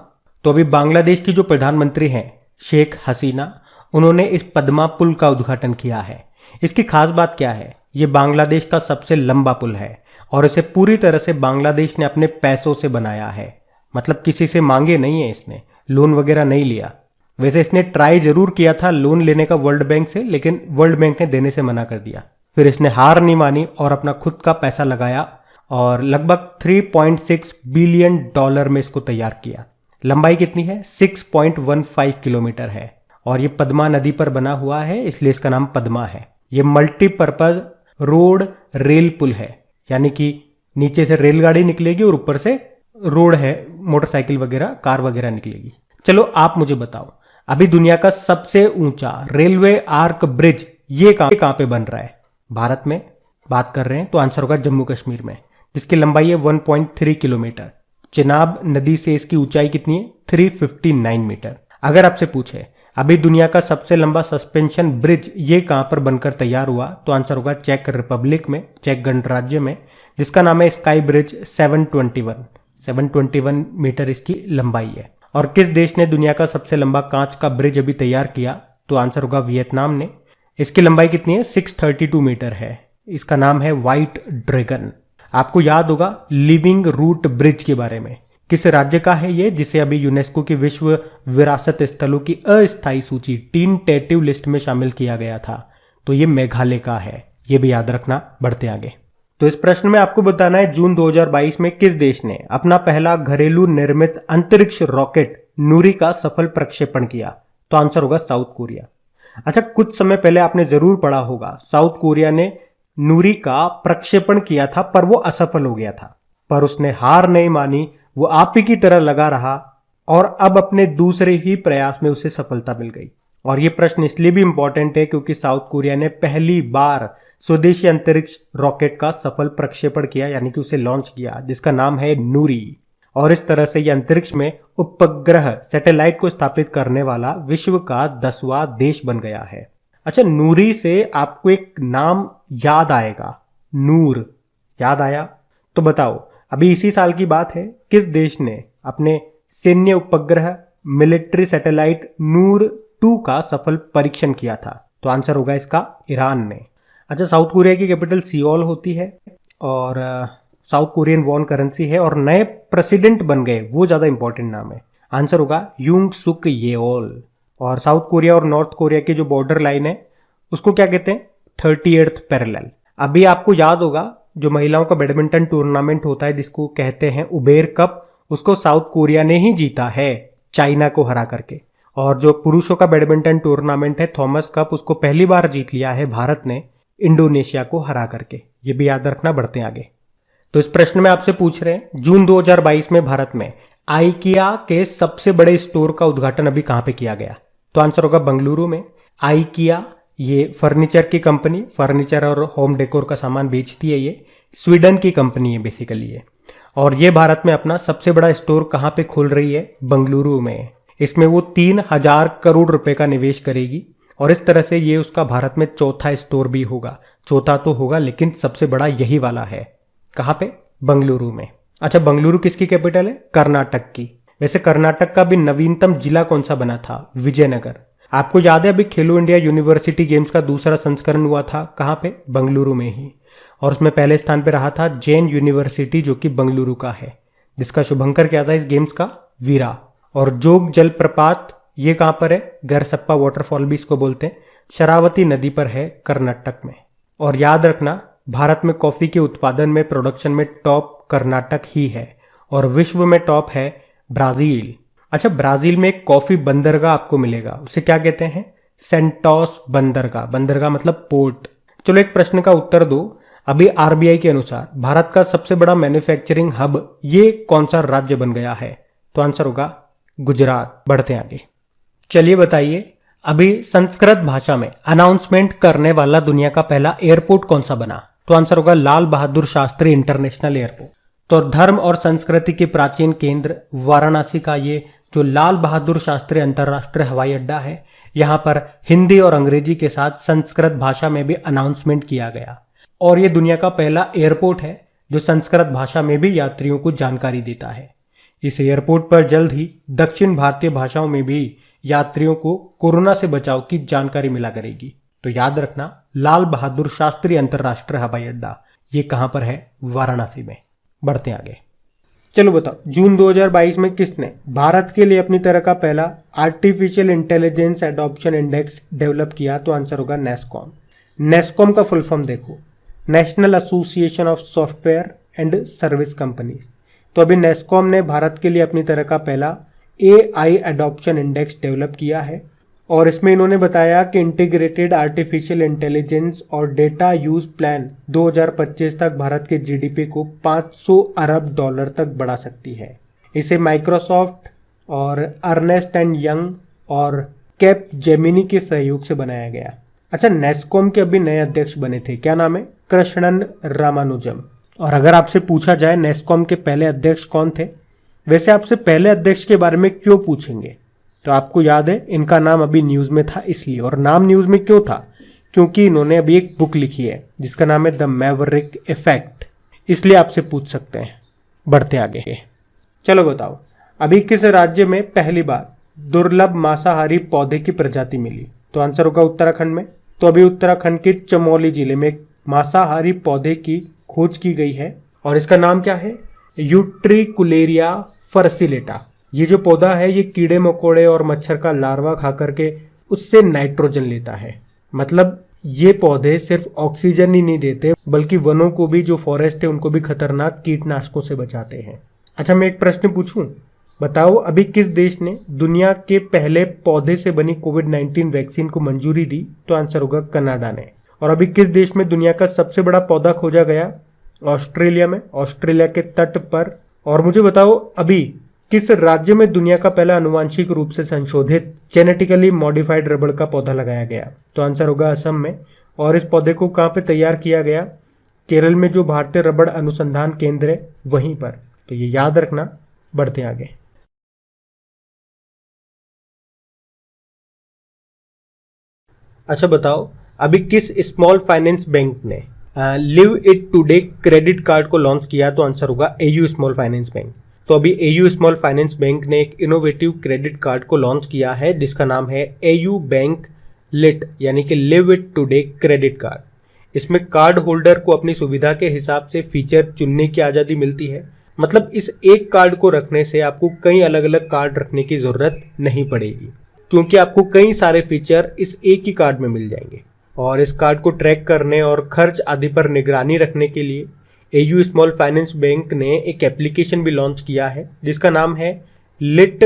तो अभी बांग्लादेश की जो प्रधानमंत्री हैं शेख हसीना, उन्होंने इस पद्मा पुल का उद्घाटन किया है। इसकी खास बात क्या है? ये बांग्लादेश का सबसे लंबा पुल है और इसे पूरी तरह से बांग्लादेश ने अपने पैसों से बनाया है। मतलब किसी से मांगे नहीं है, इसने लोन वगैरह नहीं लिया। वैसे इसने ट्राई जरूर किया था लोन लेने का वर्ल्ड बैंक से, लेकिन वर्ल्ड बैंक ने देने से मना कर दिया। फिर इसने हार नहीं मानी और अपना खुद का पैसा लगाया और लगभग 3.6 बिलियन डॉलर में इसको तैयार किया। लंबाई कितनी है? 6.15 किलोमीटर है और ये पद्मा नदी पर बना हुआ है, इसलिए इसका नाम पद्मा है। ये मल्टीपर्पज रोड रेल पुल है, यानी कि नीचे से रेलगाड़ी निकलेगी और ऊपर से रोड है, मोटरसाइकिल वगैरह कार वगैरह निकलेगी। चलो आप मुझे बताओ, अभी दुनिया का सबसे ऊंचा रेलवे आर्क ब्रिज ये कहां पे बन रहा है? भारत में बात कर रहे हैं, तो आंसर होगा जम्मू कश्मीर में, जिसकी लंबाई है 1.3 किलोमीटर। चिनाब नदी से इसकी ऊंचाई कितनी है? 359 मीटर। अगर आपसे पूछे अभी दुनिया का सबसे लंबा सस्पेंशन ब्रिज ये कहां पर बनकर तैयार हुआ, तो आंसर होगा चेक रिपब्लिक में, चेक गणराज्य में, जिसका नाम है स्काई ब्रिज 721 मीटर इसकी लंबाई है। और किस देश ने दुनिया का सबसे लंबा कांच का ब्रिज अभी तैयार किया? तो आंसर होगा वियतनाम ने। इसकी लंबाई कितनी है? 632 मीटर है। इसका नाम है व्हाइट ड्रैगन। आपको याद होगा लिविंग रूट ब्रिज के बारे में। किस राज्य का है ये, जिसे अभी यूनेस्को की विश्व विरासत स्थलों की अस्थायी सूची टेंटेटिव लिस्ट में शामिल किया गया था? तो ये मेघालय का है, ये भी याद रखना। बढ़ते आगे। तो इस प्रश्न में आपको बताना है, जून 2022 में किस देश ने अपना पहला घरेलू निर्मित अंतरिक्ष रॉकेट नूरी का सफल प्रक्षेपण किया? तो आंसर होगा साउथ कोरिया। अच्छा, कुछ समय पहले आपने जरूर पढ़ा होगा साउथ कोरिया ने नूरी का प्रक्षेपण किया था, पर वो असफल हो गया था। पर उसने हार नहीं मानी, वो आप ही की तरह लगा रहा और अब अपने दूसरे ही प्रयास में उसे सफलता मिल गई। और ये प्रश्न इसलिए भी इंपॉर्टेंट है क्योंकि साउथ कोरिया ने पहली बार स्वदेशी अंतरिक्ष रॉकेट का सफल प्रक्षेपण किया, यानी कि उसे लॉन्च किया, जिसका नाम है नूरी। और इस तरह से ये अंतरिक्ष में उपग्रह सैटेलाइट को स्थापित करने वाला विश्व का 10वां देश बन गया है। अच्छा, नूरी से आपको एक नाम याद आएगा, नूर। याद आया? तो बताओ, अभी इसी साल की बात है, किस देश ने अपने सैन्य उपग्रह मिलिट्री सैटेलाइट नूर 2 का सफल परीक्षण किया था? तो आंसर होगा इसका ईरान ने। अच्छा, साउथ कोरिया की कैपिटल सियोल होती है और साउथ कोरियन वॉन करेंसी है और नए प्रेसिडेंट बन गए, वो ज्यादा इंपॉर्टेंट नाम है। आंसर होगा यूंग सुक येओल। और साउथ कोरिया और नॉर्थ कोरिया की जो बॉर्डर लाइन है उसको क्या कहते हैं? 38th parallel. अभी आपको याद होगा जो महिलाओं का बैडमिंटन टूर्नामेंट होता है जिसको कहते हैं उबेर कप, उसको साउथ कोरिया ने ही जीता है चाइना को हरा करके। और जो पुरुषों का बैडमिंटन टूर्नामेंट है थॉमस कप, उसको पहली बार जीत लिया है भारत ने इंडोनेशिया को हरा करके। ये भी याद रखना। बढ़ते आगे। तो इस प्रश्न में आपसे पूछ रहे हैं, जून 2022 में भारत में आइकिया के सबसे बड़े स्टोर का उद्घाटन अभी कहां पे किया गया? तो आंसर होगा बेंगलुरु में। आइकिया ये फर्नीचर की कंपनी, फर्नीचर और होम डेकोर का सामान बेचती है। ये स्वीडन की कंपनी है बेसिकली ये। और ये भारत में अपना सबसे बड़ा स्टोर कहां पे खोल रही है? बेंगलुरु में। इसमें वो 3000 करोड़ रुपए का निवेश करेगी और इस तरह से ये उसका भारत में चौथा स्टोर भी होगा। चौथा तो होगा लेकिन सबसे बड़ा यही वाला है। कहां पे? बेंगलुरु में। अच्छा, बेंगलुरु किसकी कैपिटल है? कर्नाटक की। वैसे कर्नाटक का भी नवीनतम जिला कौन सा बना था? विजयनगर। आपको याद है अभी खेलो इंडिया यूनिवर्सिटी गेम्स का दूसरा संस्करण हुआ था, कहां पे? बेंगलुरु में ही। और उसमें पहले स्थान पे रहा था जैन यूनिवर्सिटी जो कि बेंगलुरु का है, जिसका शुभंकर क्या था इस गेम्स का? वीरा। और जोग जलप्रपात ये कहां पर है? गरसप्पा वाटरफॉल भी इसको बोलते हैं, शरावती नदी पर है कर्नाटक में। और याद रखना, भारत में कॉफी के उत्पादन में, प्रोडक्शन में टॉप कर्नाटक ही है और विश्व में टॉप है ब्राजील। अच्छा, ब्राजील में एक कॉफी बंदरगाह आपको मिलेगा, उसे क्या कहते हैं? सेंटोस बंदरगाह। बंदरगाह मतलब पोर्ट। चलो एक प्रश्न का उत्तर दो। अभी आरबीआई के अनुसार भारत का सबसे बड़ा मैन्युफैक्चरिंग हब ये कौन सा राज्य बन गया है? तो आंसर होगा गुजरात। बढ़ते हैं आगे। चलिए बताइए, अभी संस्कृत भाषा में अनाउंसमेंट करने वाला दुनिया का पहला एयरपोर्ट कौन सा बना? तो आंसर होगा लाल बहादुर शास्त्री इंटरनेशनल एयरपोर्ट। तो धर्म और संस्कृति के प्राचीन केंद्र वाराणसी का ये जो लाल बहादुर शास्त्री अंतरराष्ट्रीय हवाई अड्डा है, यहाँ पर हिंदी और अंग्रेजी के साथ संस्कृत भाषा में भी अनाउंसमेंट किया गया। और ये दुनिया का पहला एयरपोर्ट है जो संस्कृत भाषा में भी यात्रियों को जानकारी देता है। इस एयरपोर्ट पर जल्द ही दक्षिण भारतीय भाषाओं में भी यात्रियों को कोरोना से बचाव की जानकारी मिला करेगी। तो याद रखना, लाल बहादुर शास्त्री अंतरराष्ट्रीय हवाई अड्डा ये कहां पर है? वाराणसी में। बढ़ते आगे। चलो बताओ, जून 2022 में किसने भारत के लिए अपनी तरह का पहला artificial intelligence adoption index develop किया? तो आंसर होगा नेस्कॉम। नेस्कॉम का फुल फॉर्म देखो, national association of software and service companies. तो अभी नेस्कॉम ने भारत के लिए अपनी तरह का पहला AI एडॉप्शन इंडेक्स डेवलप किया है और इसमें इन्होंने बताया कि इंटीग्रेटेड आर्टिफिशियल इंटेलिजेंस और डेटा यूज प्लान 2025 तक भारत के जीडीपी को $500 अरब तक बढ़ा सकती है। इसे माइक्रोसॉफ्ट और अर्नेस्ट एंड यंग और कैप जेमिनी के सहयोग से बनाया गया। अच्छा, नेस्कॉम के अभी नए अध्यक्ष बने थे, क्या नाम है? कृष्णन रामानुजम। और अगर आपसे पूछा जाए नेस्कॉम के पहले अध्यक्ष कौन थे, वैसे आपसे पहले अध्यक्ष के बारे में क्यों पूछेंगे? तो आपको याद है इनका नाम अभी न्यूज में था इसलिए। और नाम न्यूज में क्यों था? क्योंकि इन्होंने अभी एक बुक लिखी है जिसका नाम है द मैवरिक इफेक्ट, इसलिए आपसे पूछ सकते हैं। बढ़ते आगे। चलो बताओ, अभी किस राज्य में पहली बार दुर्लभ मांसाहारी पौधे की प्रजाति मिली? तो आंसर होगा उत्तराखंड में। तो अभी उत्तराखंड के चमोली जिले में एक मांसाहारी पौधे की खोज की गई है और इसका नाम क्या है? यूट्रिकुलेरिया फर्सिलेटा। ये जो पौधा है ये कीड़े मकोड़े और मच्छर का लार्वा खा करके उससे नाइट्रोजन लेता है। मतलब ये पौधे सिर्फ ऑक्सीजन ही नहीं देते बल्कि वनों को भी, जो फॉरेस्ट है उनको भी खतरनाक कीटनाशकों से बचाते हैं। अच्छा, मैं एक प्रश्न पूछूं, बताओ अभी किस देश ने दुनिया के पहले पौधे से बनी कोविड-19 वैक्सीन को मंजूरी दी? तो आंसर होगा कनाडा ने। और अभी किस देश में दुनिया का सबसे बड़ा पौधा खोजा गया? ऑस्ट्रेलिया में, ऑस्ट्रेलिया के तट पर। और मुझे बताओ अभी किस राज्य में दुनिया का पहला आनुवांशिक रूप से संशोधित जेनेटिकली मॉडिफाइड रबड़ का पौधा लगाया गया? तो आंसर होगा असम में। और इस पौधे को कहाँ पे तैयार किया गया? केरल में जो भारतीय रबड़ अनुसंधान केंद्र है वहीं पर। तो ये याद रखना। बढ़ते आगे। अच्छा बताओ, अभी किस स्मॉल फाइनेंस बैंक ने live it today credit card को लॉन्च किया? तो आंसर होगा एयू स्मॉल फाइनेंस बैंक। तो अभी एयू स्मॉल फाइनेंस बैंक ने एक इनोवेटिव क्रेडिट कार्ड को लॉन्च किया है जिसका नाम है एयू बैंक लिट, यानी कि live it today credit card. इसमें कार्ड होल्डर को अपनी सुविधा के हिसाब से फीचर चुनने की आज़ादी मिलती है। मतलब इस एक कार्ड को रखने से आपको कई अलग अलग कार्ड रखने की ज़रूरत नहीं पड़ेगी क्योंकि आपको कई सारे फीचर इस एक ही कार्ड में मिल जाएंगे। और इस कार्ड को ट्रैक करने और खर्च आदि पर निगरानी रखने के लिए एयू स्मॉल फाइनेंस बैंक ने एक एप्लीकेशन भी लॉन्च किया है जिसका नाम है lit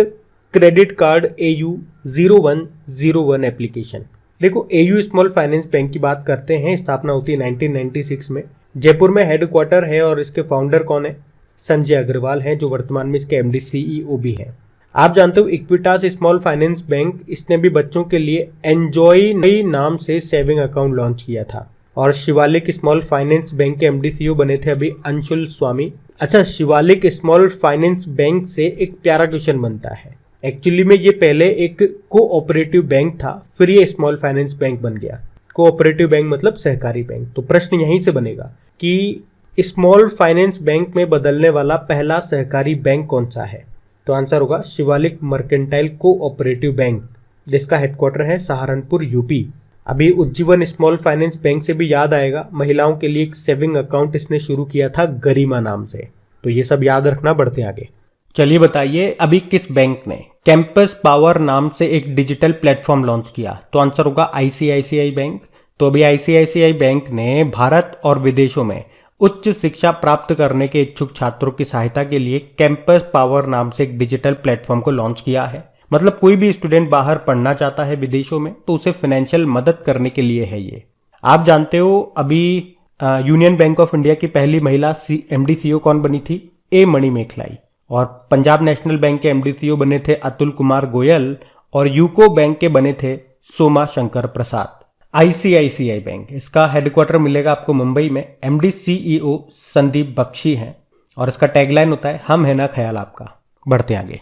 credit card AU 0101 application. देखो, एयू स्मॉल फाइनेंस बैंक की बात करते हैं, स्थापना होती है 1996 में। जयपुर में हेडक्वार्टर है और इसके फाउंडर कौन है? संजय अग्रवाल हैं, जो वर्तमान में इसके एमडी सीईओ भी हैं। आप जानते हो इक्विटास स्मॉल फाइनेंस बैंक, इसने भी बच्चों के लिए एंजॉय नई नाम से सेविंग अकाउंट लॉन्च किया था। और शिवालिक स्मॉल फाइनेंस बैंक के एमडी सीईओ बने थे अभी अंशुल स्वामी। अच्छा, शिवालिक स्मॉल फाइनेंस बैंक से एक प्यारा क्वेश्चन बनता है। एक्चुअली में ये पहले एक कोऑपरेटिव बैंक था, फिर ये स्मॉल फाइनेंस बैंक बन गया। कोऑपरेटिव बैंक मतलब सहकारी बैंक। तो प्रश्न यहीं से बनेगा कि स्मॉल फाइनेंस बैंक में बदलने वाला पहला सहकारी बैंक कौन सा है? तो आंसर होगा शिवालिक मर्केंटाइल कोऑपरेटिव बैंक, जिसका हेडक्वार्टर है सहारनपुर यूपी। अभी उज्जीवन स्मॉल फाइनेंस बैंक से भी याद आएगा, महिलाओं के लिए एक सेविंग अकाउंट इसने शुरू किया था गरिमा नाम से। तो ये सब याद रखना। बढ़ते आगे। चलिए बताइए, अभी किस बैंक ने कैंपस पावर नाम से एक डिजिटल प्लेटफॉर्म लॉन्च किया? तो आंसर होगा आईसीआईसीआई बैंक। तो अभी आईसीआईसीआई बैंक ने भारत और विदेशों में उच्च शिक्षा प्राप्त करने के इच्छुक छात्रों की सहायता के लिए कैंपस पावर नाम से एक डिजिटल प्लेटफॉर्म को लॉन्च किया है। मतलब कोई भी स्टूडेंट बाहर पढ़ना चाहता है विदेशों में तो उसे फाइनेंशियल मदद करने के लिए है ये। आप जानते हो अभी यूनियन बैंक ऑफ इंडिया की पहली महिला एमडी सीईओ कौन बनी थी? ए मणिमेखलाई। और पंजाब नेशनल बैंक के एमडी सीईओ बने थे अतुल कुमार गोयल और यूको बैंक के बने थे सोमा शंकर प्रसाद। आईसीआईसीआई बैंक, इसका हेडक्वार्टर मिलेगा आपको मुंबई में। एमडी सीईओ संदीप बख्शी हैं और इसका टैगलाइन होता है हम है ना ख्याल आपका। बढ़ते आगे।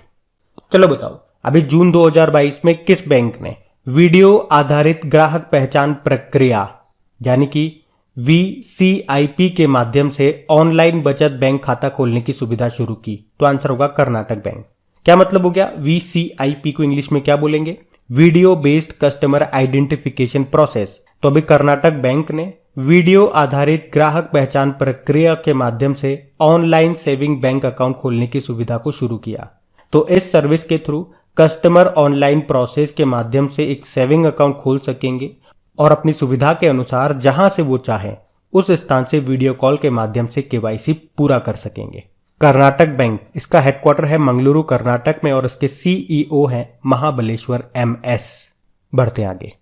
चलो बताओ अभी जून 2022 में किस बैंक ने वीडियो आधारित ग्राहक पहचान प्रक्रिया यानी कि VCIP के माध्यम से ऑनलाइन बचत बैंक खाता खोलने की सुविधा शुरू की? तो आंसर होगा कर्नाटक बैंक। क्या मतलब हो गया? VCIP को इंग्लिश में क्या बोलेंगे? Video based customer identification process. तो अभी कर्नाटक बैंक ने वीडियो आधारित ग्राहक पहचान प्रक्रिया के माध्यम से ऑनलाइन सेविंग बैंक अकाउंट खोलने की सुविधा को शुरू किया। तो इस सर्विस के थ्रू कस्टमर ऑनलाइन प्रोसेस के माध्यम से एक सेविंग अकाउंट खोल सकेंगे और अपनी सुविधा के अनुसार जहां से वो चाहें उस स्थान से वीडियो कॉल के माध्यम से केवाईसी पूरा कर सकेंगे। कर्नाटक बैंक, इसका हेडक्वार्टर है मंगलुरु कर्नाटक में और इसके सीईओ हैं महाबलेश्वर MS। बढ़ते आगे।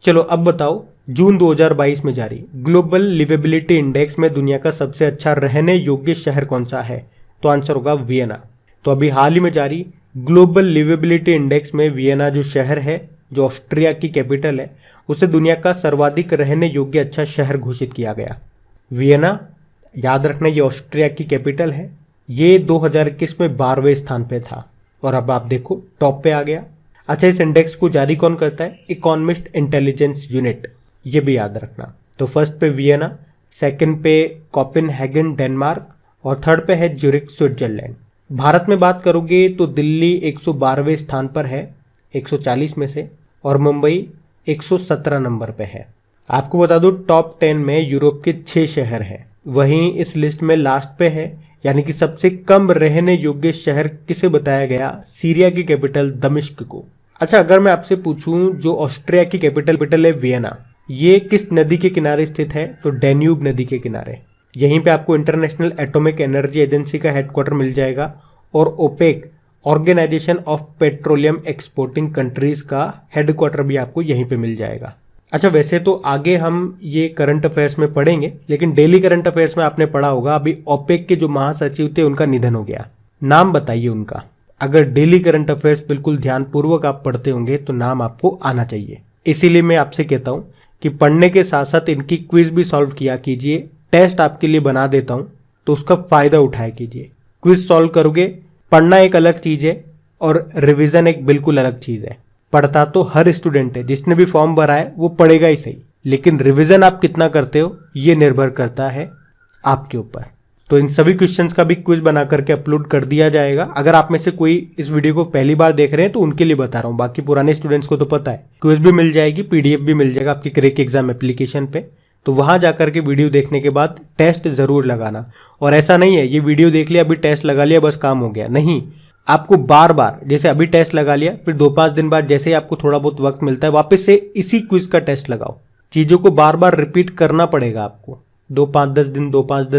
चलो अब बताओ जून 2022 में जारी ग्लोबल लिवेबिलिटी इंडेक्स में दुनिया का सबसे अच्छा रहने योग्य शहर कौन सा है? तो आंसर होगा वियना। तो अभी हाल ही में जारी ग्लोबल लिवेबिलिटी इंडेक्स में वियना जो शहर है, जो ऑस्ट्रिया की कैपिटल है, उसे दुनिया का सर्वाधिक रहने योग्य अच्छा शहर घोषित किया गया। वियना, याद रखना ये ऑस्ट्रिया की कैपिटल है। ये 2021 में 12वें स्थान पे था और अब आप देखो टॉप पे आ गया। अच्छा, इस इंडेक्स को जारी कौन करता है? इकोनॉमिस्ट इंटेलिजेंस यूनिट, ये भी याद रखना। तो फर्स्ट पे वियना, सेकंड पे कोपेनहेगन डेनमार्क और थर्ड पे है ज्यूरिख स्विट्जरलैंड। भारत में बात करोगे तो दिल्ली 112वें स्थान पर है 140 में से और मुंबई 117 नंबर पे है। आपको बता दूं टॉप 10 में यूरोप के 6 शहर हैं। वहीं इस लिस्ट में लास्ट पे है यानी कि सबसे कम रहने योग्य शहर किसे बताया गया? सीरिया की कैपिटल दमिश्क को। अच्छा, अगर मैं आपसे पूछूं जो ऑस्ट्रिया की कैपिटल है वियना, ये किस नदी के किनारे स्थित है? तो डैन्यूब नदी के किनारे। यहीं पे आपको इंटरनेशनल एटॉमिक एनर्जी एजेंसी का हेडक्वार्टर मिल जाएगा और OPEC organisation of petroleum exporting countries का हेडक्वार्टर भी आपको यहीं पे मिल जाएगा। अच्छा, वैसे तो आगे हम ये करंट अफेयर्स में पढ़ेंगे, लेकिन डेली करंट अफेयर्स में आपने पढ़ा होगा अभी ओपेक के जो महासचिव थे उनका निधन हो गया। नाम बताइए उनका। अगर डेली करंट अफेयर्स बिल्कुल ध्यानपूर्वक आप पढ़ते होंगे तो नाम आपको आना चाहिए। इसीलिए मैं आपसे कहता हूं कि पढ़ने के साथ साथ इनकी क्विज भी सॉल्व किया कीजिए। टेस्ट आपके लिए बना देता हूं तो उसका फायदा उठाया कीजिए। क्विज सॉल्व करोगे, पढ़ना एक अलग चीज है और रिवीजन एक बिल्कुल अलग चीज है। पढ़ता तो हर स्टूडेंट है, जिसने भी फॉर्म भरा है वो पढ़ेगा ही सही, लेकिन रिवीजन आप कितना करते हो ये निर्भर करता है आपके ऊपर। तो इन सभी क्वेश्चंस का भी क्विज बना करके अपलोड कर दिया जाएगा। अगर आप में से कोई इस वीडियो को पहली बार देख रहे हैं तो उनके लिए बता रहा हूं, बाकी पुराने स्टूडेंट्स को तो पता है। क्विज भी मिल जाएगी, PDF भी मिल जाएगा आपकी क्रैक एग्जाम एप्लीकेशन पे। तो वहां जाकर के वीडियो देखने के बाद टेस्ट जरूर लगाना। और ऐसा नहीं है ये वीडियो देख लिया अभी टेस्ट लगा लिया बस काम हो गया, नहीं। आपको बार बार, जैसे अभी टेस्ट लगा लिया, फिर 2-5 दिन बाद जैसे ही आपको थोड़ा बहुत वक्त मिलता है वापस से इसी क्विज का टेस्ट लगाओ। चीजों को बार बार रिपीट करना पड़ेगा आपको। 2-5-10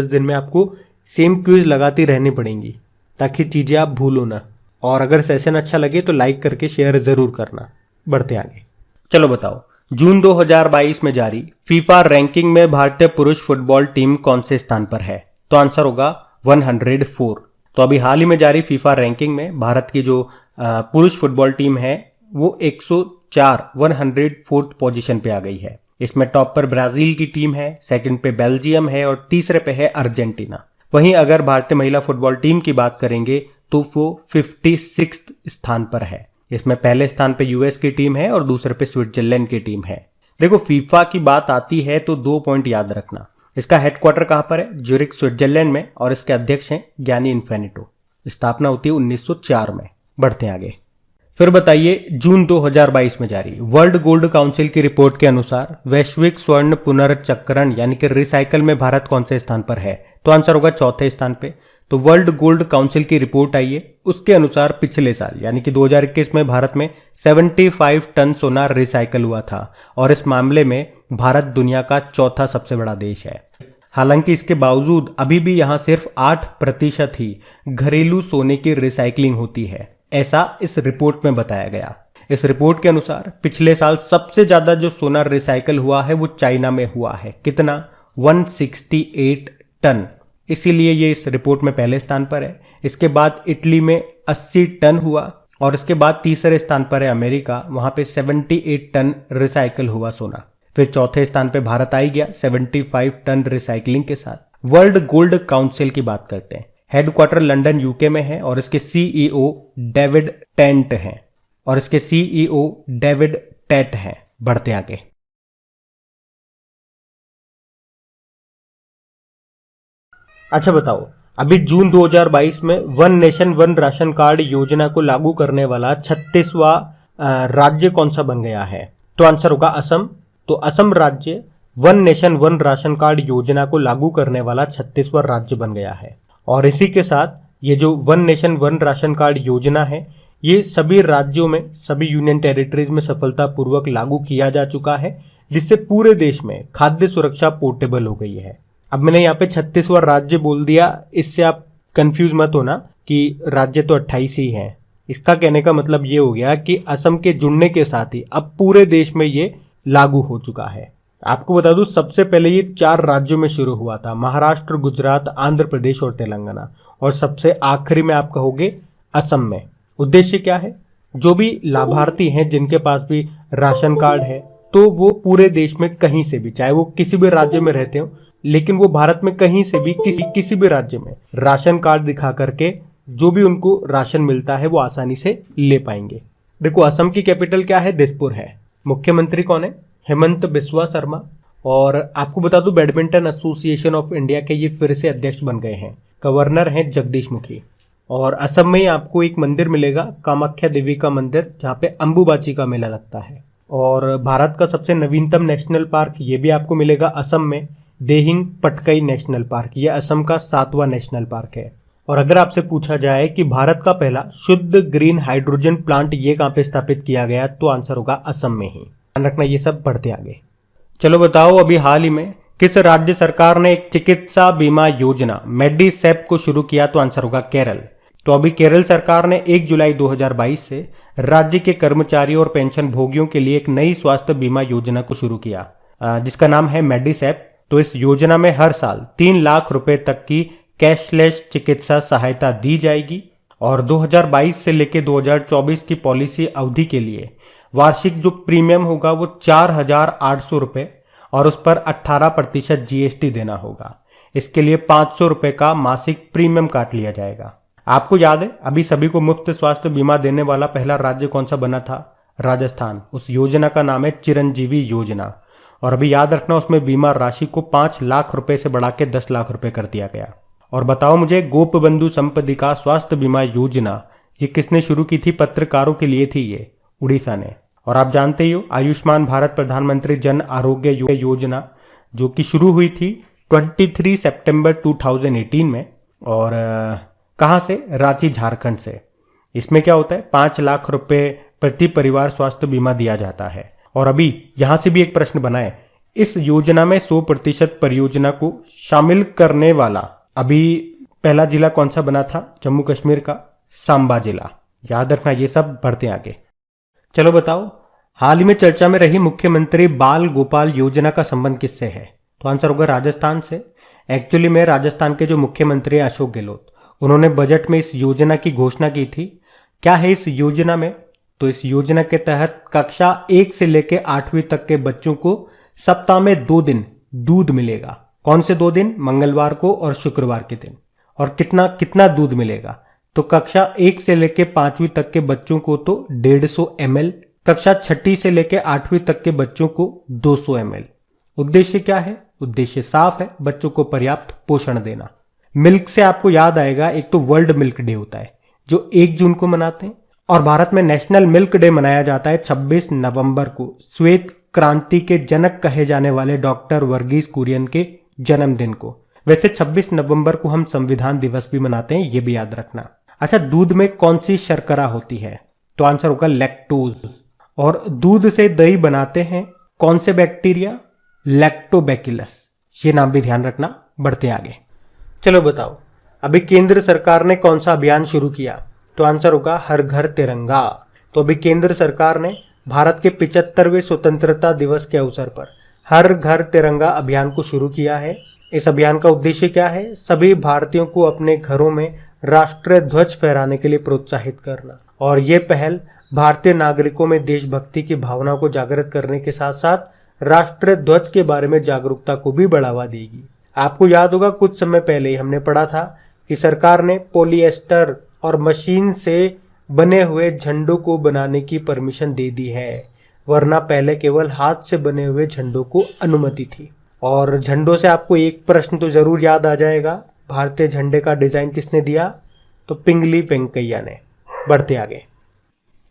दिन में आपको सेम क्विज लगाती रहनी पड़ेंगी ताकि चीजें आप भूलो ना। और अगर सेशन अच्छा लगे तो लाइक करके शेयर जरूर करना। बढ़ते आगे। चलो बताओ जून 2022 में जारी फीफा रैंकिंग में भारतीय पुरुष फुटबॉल टीम कौन से स्थान पर है? तो आंसर होगा 104। तो अभी हाल ही में जारी फीफा रैंकिंग में भारत की जो पुरुष फुटबॉल टीम है वो 104 पोजीशन पे आ गई है। इसमें टॉप पर ब्राजील की टीम है, सेकंड पे बेल्जियम है और तीसरे पे है अर्जेंटीना। वहीं अगर भारतीय महिला फुटबॉल टीम की बात करेंगे तो वो 56 स्थान पर है। इसमें पहले स्थान पे यूएस की टीम है और दूसरे पे स्विट्जरलैंड की टीम है। देखो फीफा की बात आती है तो 2 पॉइंट याद रखना। इसका हेडक्वार्टर कहां पर है? ज्यूरिख स्विट्जरलैंड में और इसके अध्यक्ष हैं गियानी इन्फेनिटो। स्थापना होती है 1904 में। बढ़ते आगे। फिर बताइए जून 2022 में जारी वर्ल्ड गोल्ड काउंसिल की रिपोर्ट के अनुसार वैश्विक स्वर्ण पुनर्चक्रण यानी कि रिसाइकल में भारत कौन से स्थान पर है? तो आंसर होगा 4थे स्थान पे। तो वर्ल्ड गोल्ड काउंसिल की रिपोर्ट आई है, उसके अनुसार पिछले साल यानी कि 2021 में भारत में 75 टन सोना रिसाइकल हुआ था और इस मामले में भारत दुनिया का चौथा सबसे बड़ा देश है। हालांकि इसके बावजूद अभी भी यहां सिर्फ 8% ही घरेलू सोने की रिसाइकलिंग होती है, ऐसा इस रिपोर्ट में बताया गया। इस रिपोर्ट के अनुसार पिछले साल सबसे ज्यादा जो सोना रिसाइकल हुआ है वो चाइना में हुआ है। कितना? 168 टन। इसीलिए ये इस रिपोर्ट में पहले स्थान पर है। इसके बाद इटली में 80 टन हुआ और इसके बाद तीसरे स्थान पर है अमेरिका, वहां पे 78 टन रिसाइकल हुआ सोना। फिर चौथे स्थान पे भारत आ ही गया 75 टन रिसाइकलिंग के साथ। वर्ल्ड गोल्ड काउंसिल की बात करते हैं। हेडक्वार्टर लंदन यूके में है और इसके सीईओ डेविड टेंट हैं बढ़ते आगे। अच्छा बताओ, अभी जून 2022 में one nation one ration card योजना को लागू करने वाला 36वां राज्य कौन सा बन गया है? तो आंसर होगा असम। तो असम राज्य one nation one ration card योजना को लागू करने वाला 36वां राज्य बन गया है। और इसी के साथ ये जो one nation one ration card योजना है, ये सभी राज्यों में, सभी यूनियन टेरिटरीज में सफलतापूर्वक लागू किया जा चुका है, जिससे पूरे देश में खाद्य सुरक्षा पोर्टेबल हो गई है। अब मैंने यहाँ पे 36वां राज्य बोल दिया, इससे आप कंफ्यूज मत होना कि राज्य तो 28 ही हैं। इसका कहने का मतलब ये हो गया कि असम के जुड़ने के साथ ही अब पूरे देश में ये लागू हो चुका है। आपको बता दूं, सबसे पहले ये 4 राज्यों में शुरू हुआ था, महाराष्ट्र, गुजरात, आंध्र प्रदेश और तेलंगाना, और सबसे आखिरी में आप कहोगे असम में। उद्देश्य क्या है? जो भी लाभार्थी हैं जिनके पास भी राशन कार्ड है, तो वो पूरे देश में कहीं से भी, चाहे वो किसी भी राज्य में रहते हो, लेकिन वो भारत में कहीं से भी किसी भी राज्य में राशन कार्ड दिखा करके जो भी उनको राशन मिलता है वो आसानी से ले पाएंगे। देखो, असम की कैपिटल क्या है? दिसपुर है। मुख्यमंत्री कौन है? हेमंत बिस्वा शर्मा। और आपको बता दूं, बैडमिंटन एसोसिएशन ऑफ इंडिया के ये फिर से अध्यक्ष बन गए हैं। गवर्नर हैं जगदीश मुखी। और असम में ही आपको एक मंदिर मिलेगा, कामाख्या देवी का मंदिर, जहाँ पे अंबुबाची का मेला लगता है। और भारत का सबसे नवीनतम नेशनल पार्क ये भी आपको मिलेगा असम में, देहिंग पटकई नेशनल पार्क। ये असम का 7वां नेशनल पार्क है। और अगर आपसे पूछा जाए कि भारत का पहला शुद्ध ग्रीन हाइड्रोजन प्लांट ये कहाँ पे स्थापित किया गया, तो आंसर होगा असम में ही। ध्यान रखना, ये सब बढ़ते आगे। चलो बताओ, अभी हाल ही में किस राज्य सरकार ने एक चिकित्सा बीमा योजना मेडिसेप को शुरू किया? तो आंसर होगा केरल। तो अभी केरल सरकार ने 1 जुलाई 2022 से राज्य के कर्मचारियों और पेंशन भोगियों के लिए एक नई स्वास्थ्य बीमा योजना को शुरू किया, जिसका नाम है मेडिसेप। तो इस योजना में हर साल 3 लाख रुपए तक की कैशलेस चिकित्सा सहायता दी जाएगी और 2022 से लेकर 2024 की पॉलिसी अवधि के लिए वार्षिक जो प्रीमियम होगा वो 4,800 रुपए और उस पर 18% जीएसटी देना होगा। इसके लिए 500 रुपए का मासिक प्रीमियम काट लिया जाएगा। आपको याद है, अभी सभी को मुफ्त स्वास्थ्य बीमा देने वाला पहला राज्य कौन सा बना था? राजस्थान। उस योजना का नाम है चिरंजीवी योजना। और अभी याद रखना, उसमें बीमा राशि को 5 लाख रुपए से बढ़ा के 10 लाख रुपए कर दिया गया। और बताओ मुझे, गोपबंधु संपदिका स्वास्थ्य बीमा योजना ये किसने शुरू की थी? पत्रकारों के लिए थी ये, उड़ीसा ने। और आप जानते ही हो, आयुष्मान भारत प्रधानमंत्री जन आरोग्य योजना जो कि शुरू हुई थी 23 सितंबर 2018 में। और कहाँ से? रांची, झारखंड से। इसमें क्या होता है? 5 लाख रुपए प्रति परिवार स्वास्थ्य बीमा दिया जाता है। और अभी यहां से भी एक प्रश्न बना है, इस योजना में 100% परियोजना को शामिल करने वाला अभी पहला जिला कौन सा बना था? जम्मू कश्मीर का सांबा जिला। याद रखना, ये सब बढ़ते आगे। चलो बताओ, हाल ही में चर्चा में रही मुख्यमंत्री बाल गोपाल योजना का संबंध किससे है? तो आंसर होगा राजस्थान से। एक्चुअली में राजस्थान के जो मुख्यमंत्री हैं अशोक गहलोत, उन्होंने बजट में इस योजना की घोषणा की थी। क्या है इस योजना में? तो इस योजना के तहत कक्षा 1 से लेकर 8वीं तक के बच्चों को सप्ताह में 2 दिन दूध मिलेगा। कौन से 2 दिन? मंगलवार को और शुक्रवार के दिन। और कितना दूध मिलेगा? तो कक्षा 1 से लेकर 5वीं तक के बच्चों को तो 150 ml, कक्षा 6ठी से लेकर 8वीं तक के बच्चों को 200 ml। उद्देश्य क्या है? उद्देश्य साफ है, बच्चों को पर्याप्त पोषण देना। मिल्क से आपको याद आएगा, एक तो वर्ल्ड मिल्क डे होता है जो 1 जून को मनाते हैं, और भारत में नेशनल मिल्क डे मनाया जाता है 26 नवंबर को, श्वेत क्रांति के जनक कहे जाने वाले डॉक्टर वर्गीस कुरियन के जन्मदिन को। वैसे 26 नवंबर को हम संविधान दिवस भी मनाते हैं, ये भी याद रखना। अच्छा, दूध में कौन सी शर्करा होती है? तो आंसर होगा लैक्टोज। और दूध से दही बनाते हैं कौन से बैक्टीरिया? लैक्टोबैसिलस। ये नाम भी ध्यान रखना। बढ़ते आगे। चलो बताओ, अभी केंद्र सरकार ने कौन सा अभियान शुरू किया? तो आंसर होगा हर घर तिरंगा। तो अभी केंद्र सरकार ने भारत के 75वें स्वतंत्रता दिवस के अवसर पर हर घर तिरंगा अभियान को शुरू किया है। इस अभियान का उद्देश्य क्या है? सभी भारतीयों को अपने घरों में राष्ट्रीय ध्वज फहराने के लिए प्रोत्साहित करना। और ये पहल भारतीय नागरिकों में देशभक्ति की भावना को जागृत करने के साथ साथ राष्ट्रीय ध्वज के बारे में जागरूकता को भी बढ़ावा देगी। आपको याद होगा, कुछ समय पहले ही हमने पढ़ा था कि सरकार ने पॉलिएस्टर और मशीन से बने हुए झंडों को बनाने की परमिशन दे दी है, वरना पहले केवल हाथ से बने हुए झंडों को अनुमति थी। और झंडों से आपको एक प्रश्न तो जरूर याद आ जाएगा, भारतीय झंडे का डिजाइन किसने दिया? तो पिंगली वेंकैया ने। बढ़ते आगे।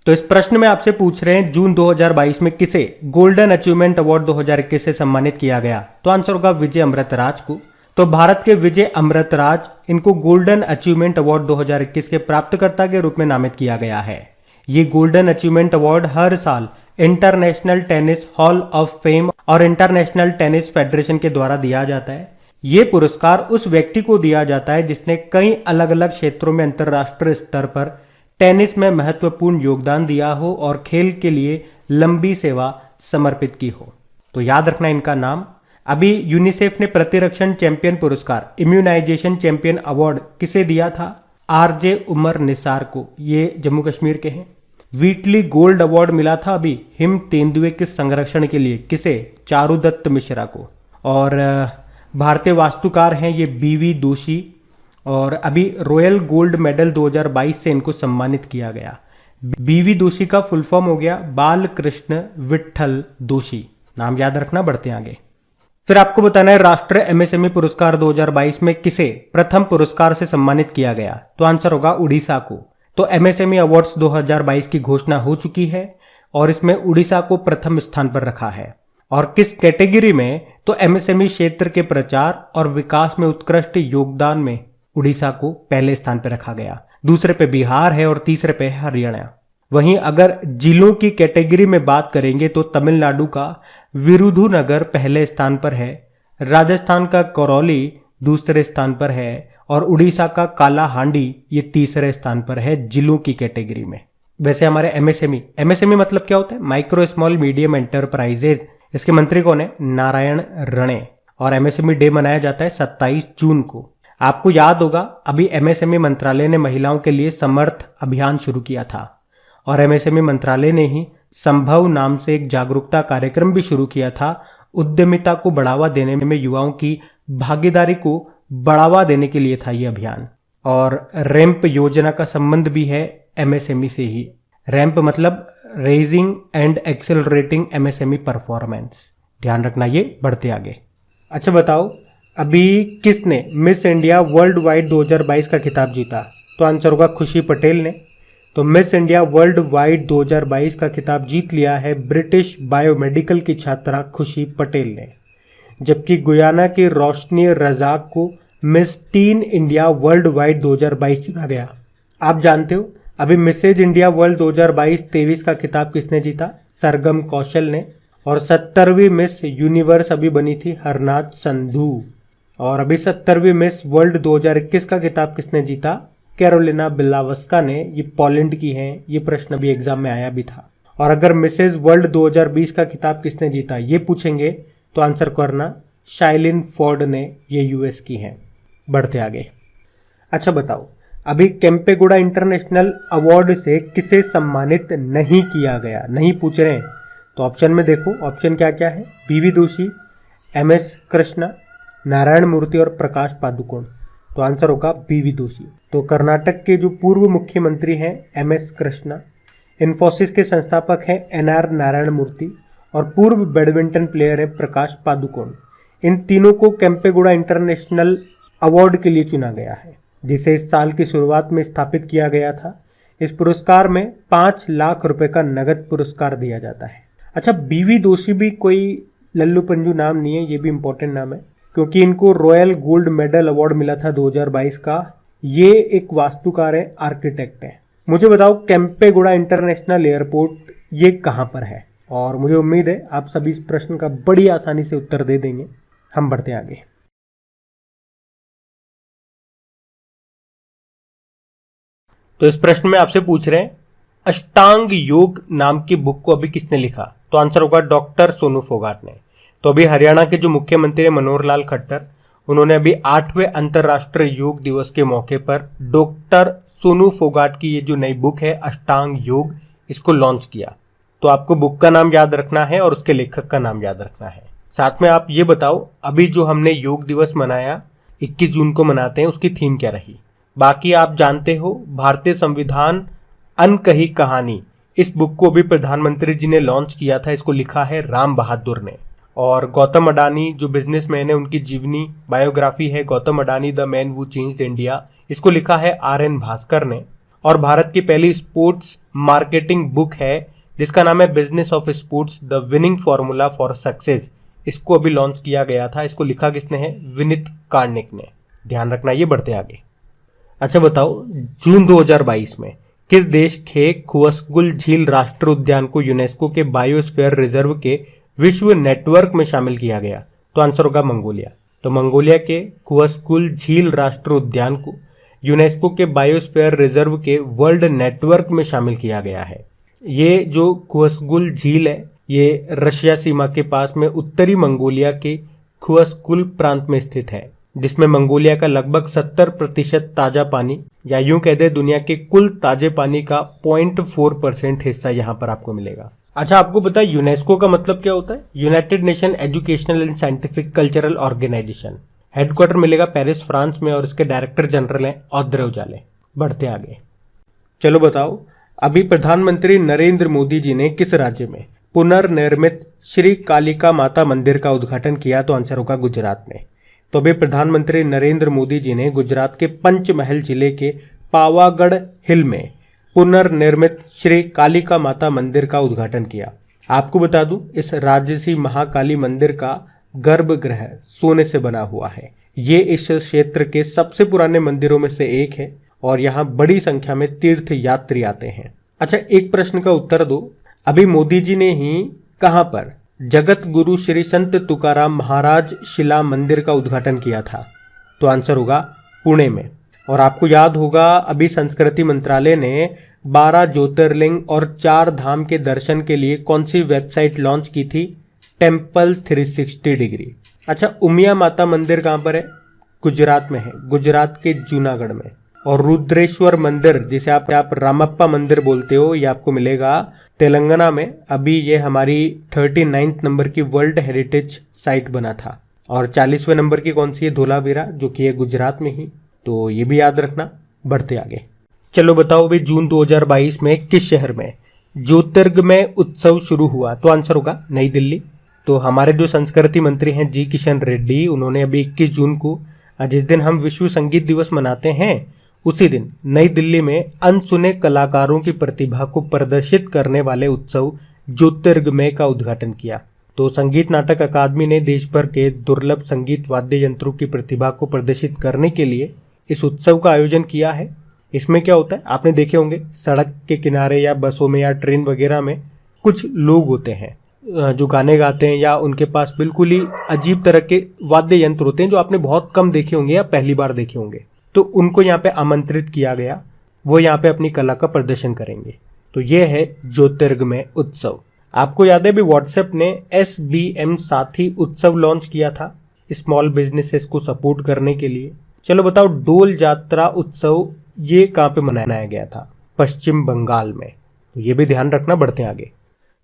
तो इस प्रश्न में आपसे पूछ रहे हैं, जून 2022 में किसे गोल्डन अचीवमेंट अवार्ड 2021 से सम्मानित किया गया? तो आंसर होगा विजय अमृतराज को। तो भारत के विजय अमृतराज, इनको गोल्डन अचीवमेंट अवार्ड 2021 के प्राप्तकर्ता के रूप में नामित किया गया है। ये गोल्डन अचीवमेंट अवार्ड हर साल international tennis hall of fame और इंटरनेशनल टेनिस फेडरेशन के द्वारा दिया जाता है। ये पुरस्कार उस व्यक्ति को दिया जाता है जिसने कई अलग अलग क्षेत्रों में अंतर्राष्ट्रीय स्तर पर टेनिस में महत्वपूर्ण योगदान दिया हो और खेल के लिए लंबी सेवा समर्पित की हो। तो याद रखना इनका नाम। अभी यूनिसेफ ने प्रतिरक्षण चैंपियन पुरस्कार, इम्यूनाइजेशन चैंपियन अवार्ड किसे दिया था? आरजे उमर निसार को। ये जम्मू कश्मीर के हैं। व्हीटली गोल्ड अवार्ड मिला था अभी हिम तेंदुए के संरक्षण के लिए, किसे? चारुदत्त मिश्रा को। और भारतीय वास्तुकार हैं ये बीवी दोषी। और अभी रॉयल गोल्ड मेडल 2022 से इनको सम्मानित किया गया। बीवी दोषी का फुल फॉर्म हो गया बाल कृष्ण विट्ठल दोषी। नाम याद रखना। बढ़ते आगे। फिर आपको बताना है, राष्ट्रीय एमएसएमई पुरस्कार 2022 में किसे प्रथम पुरस्कार से सम्मानित किया गया? तो आंसर होगा उड़ीसा को। तो एमएसएमई अवार्ड्स 2022 की घोषणा हो चुकी है और इसमें उड़ीसा को प्रथम स्थान पर रखा है। और किस कैटेगरी में? तो एमएसएमई क्षेत्र के प्रचार और विकास में उत्कृष्ट योगदान में उड़ीसा को पहले स्थान पर रखा गया। दूसरे पे बिहार है और तीसरे पे हरियाणा। वहीं अगर जिलों की कैटेगरी में बात करेंगे तो तमिलनाडु का विरुधुनगर पहले स्थान पर है, राजस्थान का करौली दूसरे स्थान पर है और उड़ीसा का कालाहांडी ये तीसरे स्थान पर है जिलों की कैटेगरी में। वैसे हमारे एमएसएमई मतलब क्या होता है? Micro small medium enterprises. इसके मंत्री कौन है? नारायण रणें। और एमएसएमई डे मनाया जाता है 27 जून को। आपको याद होगा, अभी एमएसएमई मंत्रालय ने महिलाओं के लिए समर्थ अभियान शुरू किया था और एमएसएमई मंत्रालय ने ही संभव नाम से एक जागरूकता कार्यक्रम भी शुरू किया था। उद्यमिता को बढ़ावा देने में युवाओं की भागीदारी को बढ़ावा देने के लिए था ये अभियान। और रैंप योजना का संबंध भी है एमएसएमई से ही। रैंप मतलब raising and accelerating MSME performance. ध्यान रखना ये। बढ़ते आगे। अच्छा बताओ, अभी किसने मिस इंडिया वर्ल्ड वाइड 2022 का खिताब जीता? तो आंसर होगा खुशी पटेल ने। तो मिस इंडिया वर्ल्ड वाइड 2022 का खिताब जीत लिया है ब्रिटिश बायोमेडिकल की छात्रा खुशी पटेल ने। जबकि गुयाना की रोशनी रजाक को miss tin India world wide 2022 चुना गया। आप जानते हो, अभी मिसेज इंडिया वर्ल्ड 2022-23 का खिताब किसने जीता? सरगम कौशल ने। और 70वीं मिस यूनिवर्स अभी बनी थी हरनाथ संधू। और अभी 70वीं मिस वर्ल्ड 2021 का खिताब किसने जीता? कैरोलिना बिलावस्का ने। ये पोलैंड की हैं। ये प्रश्न अभी एग्जाम में आया भी था। और अगर मिसेज वर्ल्ड 2020 का खिताब किसने जीता ये पूछेंगे तो आंसर करना शाइलिन फोर्ड ने। ये यूएस की हैं। बढ़ते आगे। अच्छा बताओ, अभी केम्पेगौड़ा इंटरनेशनल अवार्ड से किसे सम्मानित नहीं किया गया? नहीं पूछ रहे हैं तो ऑप्शन में देखो, ऑप्शन क्या क्या है? बीवी दोषी, एमएस कृष्णा, नारायण मूर्ति और प्रकाश पादुकोण। तो आंसर होगा बीवी दोषी। तो कर्नाटक के जो पूर्व मुख्यमंत्री हैं एमएस कृष्णा, इन्फोसिस के संस्थापक हैं एनआर नारायण मूर्ति और पूर्व बैडमिंटन प्लेयर है प्रकाश पादुकोण। इन तीनों को केम्पेगौड़ा इंटरनेशनल अवार्ड के लिए चुना गया है, जिसे इस साल की शुरुआत में स्थापित किया गया था। इस पुरस्कार में 5 लाख रुपए का नगद पुरस्कार दिया जाता है। अच्छा, बीवी दोषी भी कोई लल्लू पंजू नाम नहीं है, ये भी इंपॉर्टेंट नाम है, क्योंकि इनको रॉयल गोल्ड मेडल अवार्ड मिला था 2022 का। ये एक वास्तुकार है, आर्किटेक्ट है। मुझे बताओ केम्पेगौड़ा इंटरनेशनल एयरपोर्ट ये कहाँ पर है? और मुझे उम्मीद है आप सभी इस प्रश्न का बड़ी आसानी से उत्तर दे देंगे। हम बढ़ते हैं आगे। तो इस प्रश्न में आपसे पूछ रहे हैं अष्टांग योग नाम की बुक को अभी किसने लिखा? तो आंसर होगा डॉक्टर सोनू फोगाट ने। तो अभी हरियाणा के जो मुख्यमंत्री है मनोहर लाल खट्टर, उन्होंने अभी 8वें अंतर्राष्ट्रीय योग दिवस के मौके पर डॉक्टर सोनू फोगाट की ये जो नई बुक है अष्टांग योग, इसको लॉन्च किया। तो आपको बुक का नाम याद रखना है और उसके लेखक का नाम याद रखना है। साथ में आप ये बताओ अभी जो हमने योग दिवस मनाया 21 जून को मनाते हैं, उसकी थीम क्या रही? बाकी आप जानते हो भारतीय संविधान अनकही कहानी, इस बुक को भी प्रधानमंत्री जी ने लॉन्च किया था। इसको लिखा है राम बहादुर ने। और गौतम अडानी जो बिजनेसमैन है, उनकी जीवनी बायोग्राफी है Gautam Adani the man who changed India, इसको लिखा है RN भास्कर ने। और भारत की पहली स्पोर्ट्स मार्केटिंग बुक है जिसका नाम है business of sports the winning formula for success, इसको अभी लॉन्च किया गया था। इसको लिखा किसने है? विनीत कार्निक ने। ध्यान रखना। ये बढ़ते आगे। अच्छा बताओ जून 2022 में किस देश के खुअसकुल झील राष्ट्रीय उद्यान को यूनेस्को के बायोस्फीयर रिजर्व के विश्व नेटवर्क में शामिल किया गया? तो आंसर होगा मंगोलिया। तो मंगोलिया के खुअसकुल झील राष्ट्रीय उद्यान को यूनेस्को के बायोस्फीयर रिजर्व के वर्ल्ड नेटवर्क में शामिल किया गया है। ये जो खुअसकुल झील है ये रशिया सीमा के पास में उत्तरी मंगोलिया के खुअसकुल प्रांत में स्थित है, जिसमें मंगोलिया का लगभग 70% ताजा पानी, या यूं कह दे दुनिया के कुल ताजे पानी का 0.4% हिस्सा यहाँ पर आपको मिलेगा। अच्छा आपको पता है यूनेस्को का मतलब क्या होता है? United Nation educational and scientific cultural organisation. Headquarter मिलेगा पेरिस फ्रांस में और इसके डायरेक्टर जनरल हैं ऑद्रे उजाले। बढ़ते आगे। चलो बताओ अभी प्रधानमंत्री नरेंद्र मोदी जी ने किस राज्य में पुनर्निर्मित श्री कालिका माता मंदिर का उद्घाटन किया? तो आंसर होगा गुजरात में। तो अभी प्रधानमंत्री नरेंद्र मोदी जी ने गुजरात के पंचमहल जिले के पावागढ़ हिल में पुनर्निर्मित श्री कालिका माता मंदिर का उद्घाटन किया। आपको बता दूं इस राजसी महाकाली मंदिर का गर्भगृह सोने से बना हुआ है। ये इस क्षेत्र के सबसे पुराने मंदिरों में से एक है और यहाँ बड़ी संख्या में तीर्थ यात्री आते हैं। अच्छा एक प्रश्न का उत्तर दो, अभी मोदी जी ने ही कहां पर जगत गुरु श्री संत तुकाराम महाराज शिला मंदिर का उद्घाटन किया था? तो आंसर होगा पुणे में। और आपको याद होगा अभी संस्कृति मंत्रालय ने 12 ज्योतिर्लिंग और 4 धाम के दर्शन के लिए कौन सी वेबसाइट लॉन्च की थी? Temple 360 degree. अच्छा उमिया माता मंदिर कहां पर है? गुजरात में है, गुजरात के जूनागढ़ में। और रुद्रेश्वर मंदिर जिसे आप रामप्पा मंदिर बोलते हो, ये आपको मिलेगा तेलंगाना में। अभी ये हमारी 39 नंबर की वर्ल्ड हेरिटेज साइट बना था। और 40वें नंबर की कौन सी है? धोलावीरा, जो कि है गुजरात में ही। तो ये भी याद रखना। बढ़ते आगे। चलो बताओ अभी जून 2022 में किस शहर में ज्योतिर्गमय उत्सव शुरू हुआ? तो आंसर होगा नई दिल्ली। तो हमारे जो संस्कृति मंत्री हैं जी किशन रेड्डी, उन्होंने अभी 21 जून को, जिस दिन हम विश्व संगीत दिवस मनाते हैं, उसी दिन नई दिल्ली में अनसुने कलाकारों की प्रतिभा को प्रदर्शित करने वाले उत्सव ज्योतिर्गमय का उद्घाटन किया। तो संगीत नाटक अकादमी ने देश भर के दुर्लभ संगीत वाद्य यंत्रों की प्रतिभा को प्रदर्शित करने के लिए इस उत्सव का आयोजन किया है। इसमें क्या होता है, आपने देखे होंगे सड़क के किनारे या बसों में या ट्रेन वगैरह में कुछ लोग होते हैं जो गाने गाते हैं, या उनके पास बिल्कुल ही अजीब तरह के वाद्य यंत्र होते हैं जो आपने बहुत कम देखे होंगे या पहली बार देखे होंगे। तो उनको यहाँ पे आमंत्रित किया गया, वो यहाँ पे अपनी कला का प्रदर्शन करेंगे। तो ये है ज्योतिर्गमय उत्सव। आपको याद है भी व्हाट्सएप ने SBM साथी उत्सव लॉन्च किया था स्मॉल बिजनेसेस को सपोर्ट करने के लिए। चलो बताओ डोल जात्रा उत्सव ये कहाँ पे मनाया गया था? पश्चिम बंगाल में। तो ये भी ध्यान रखना। बढ़ते आगे।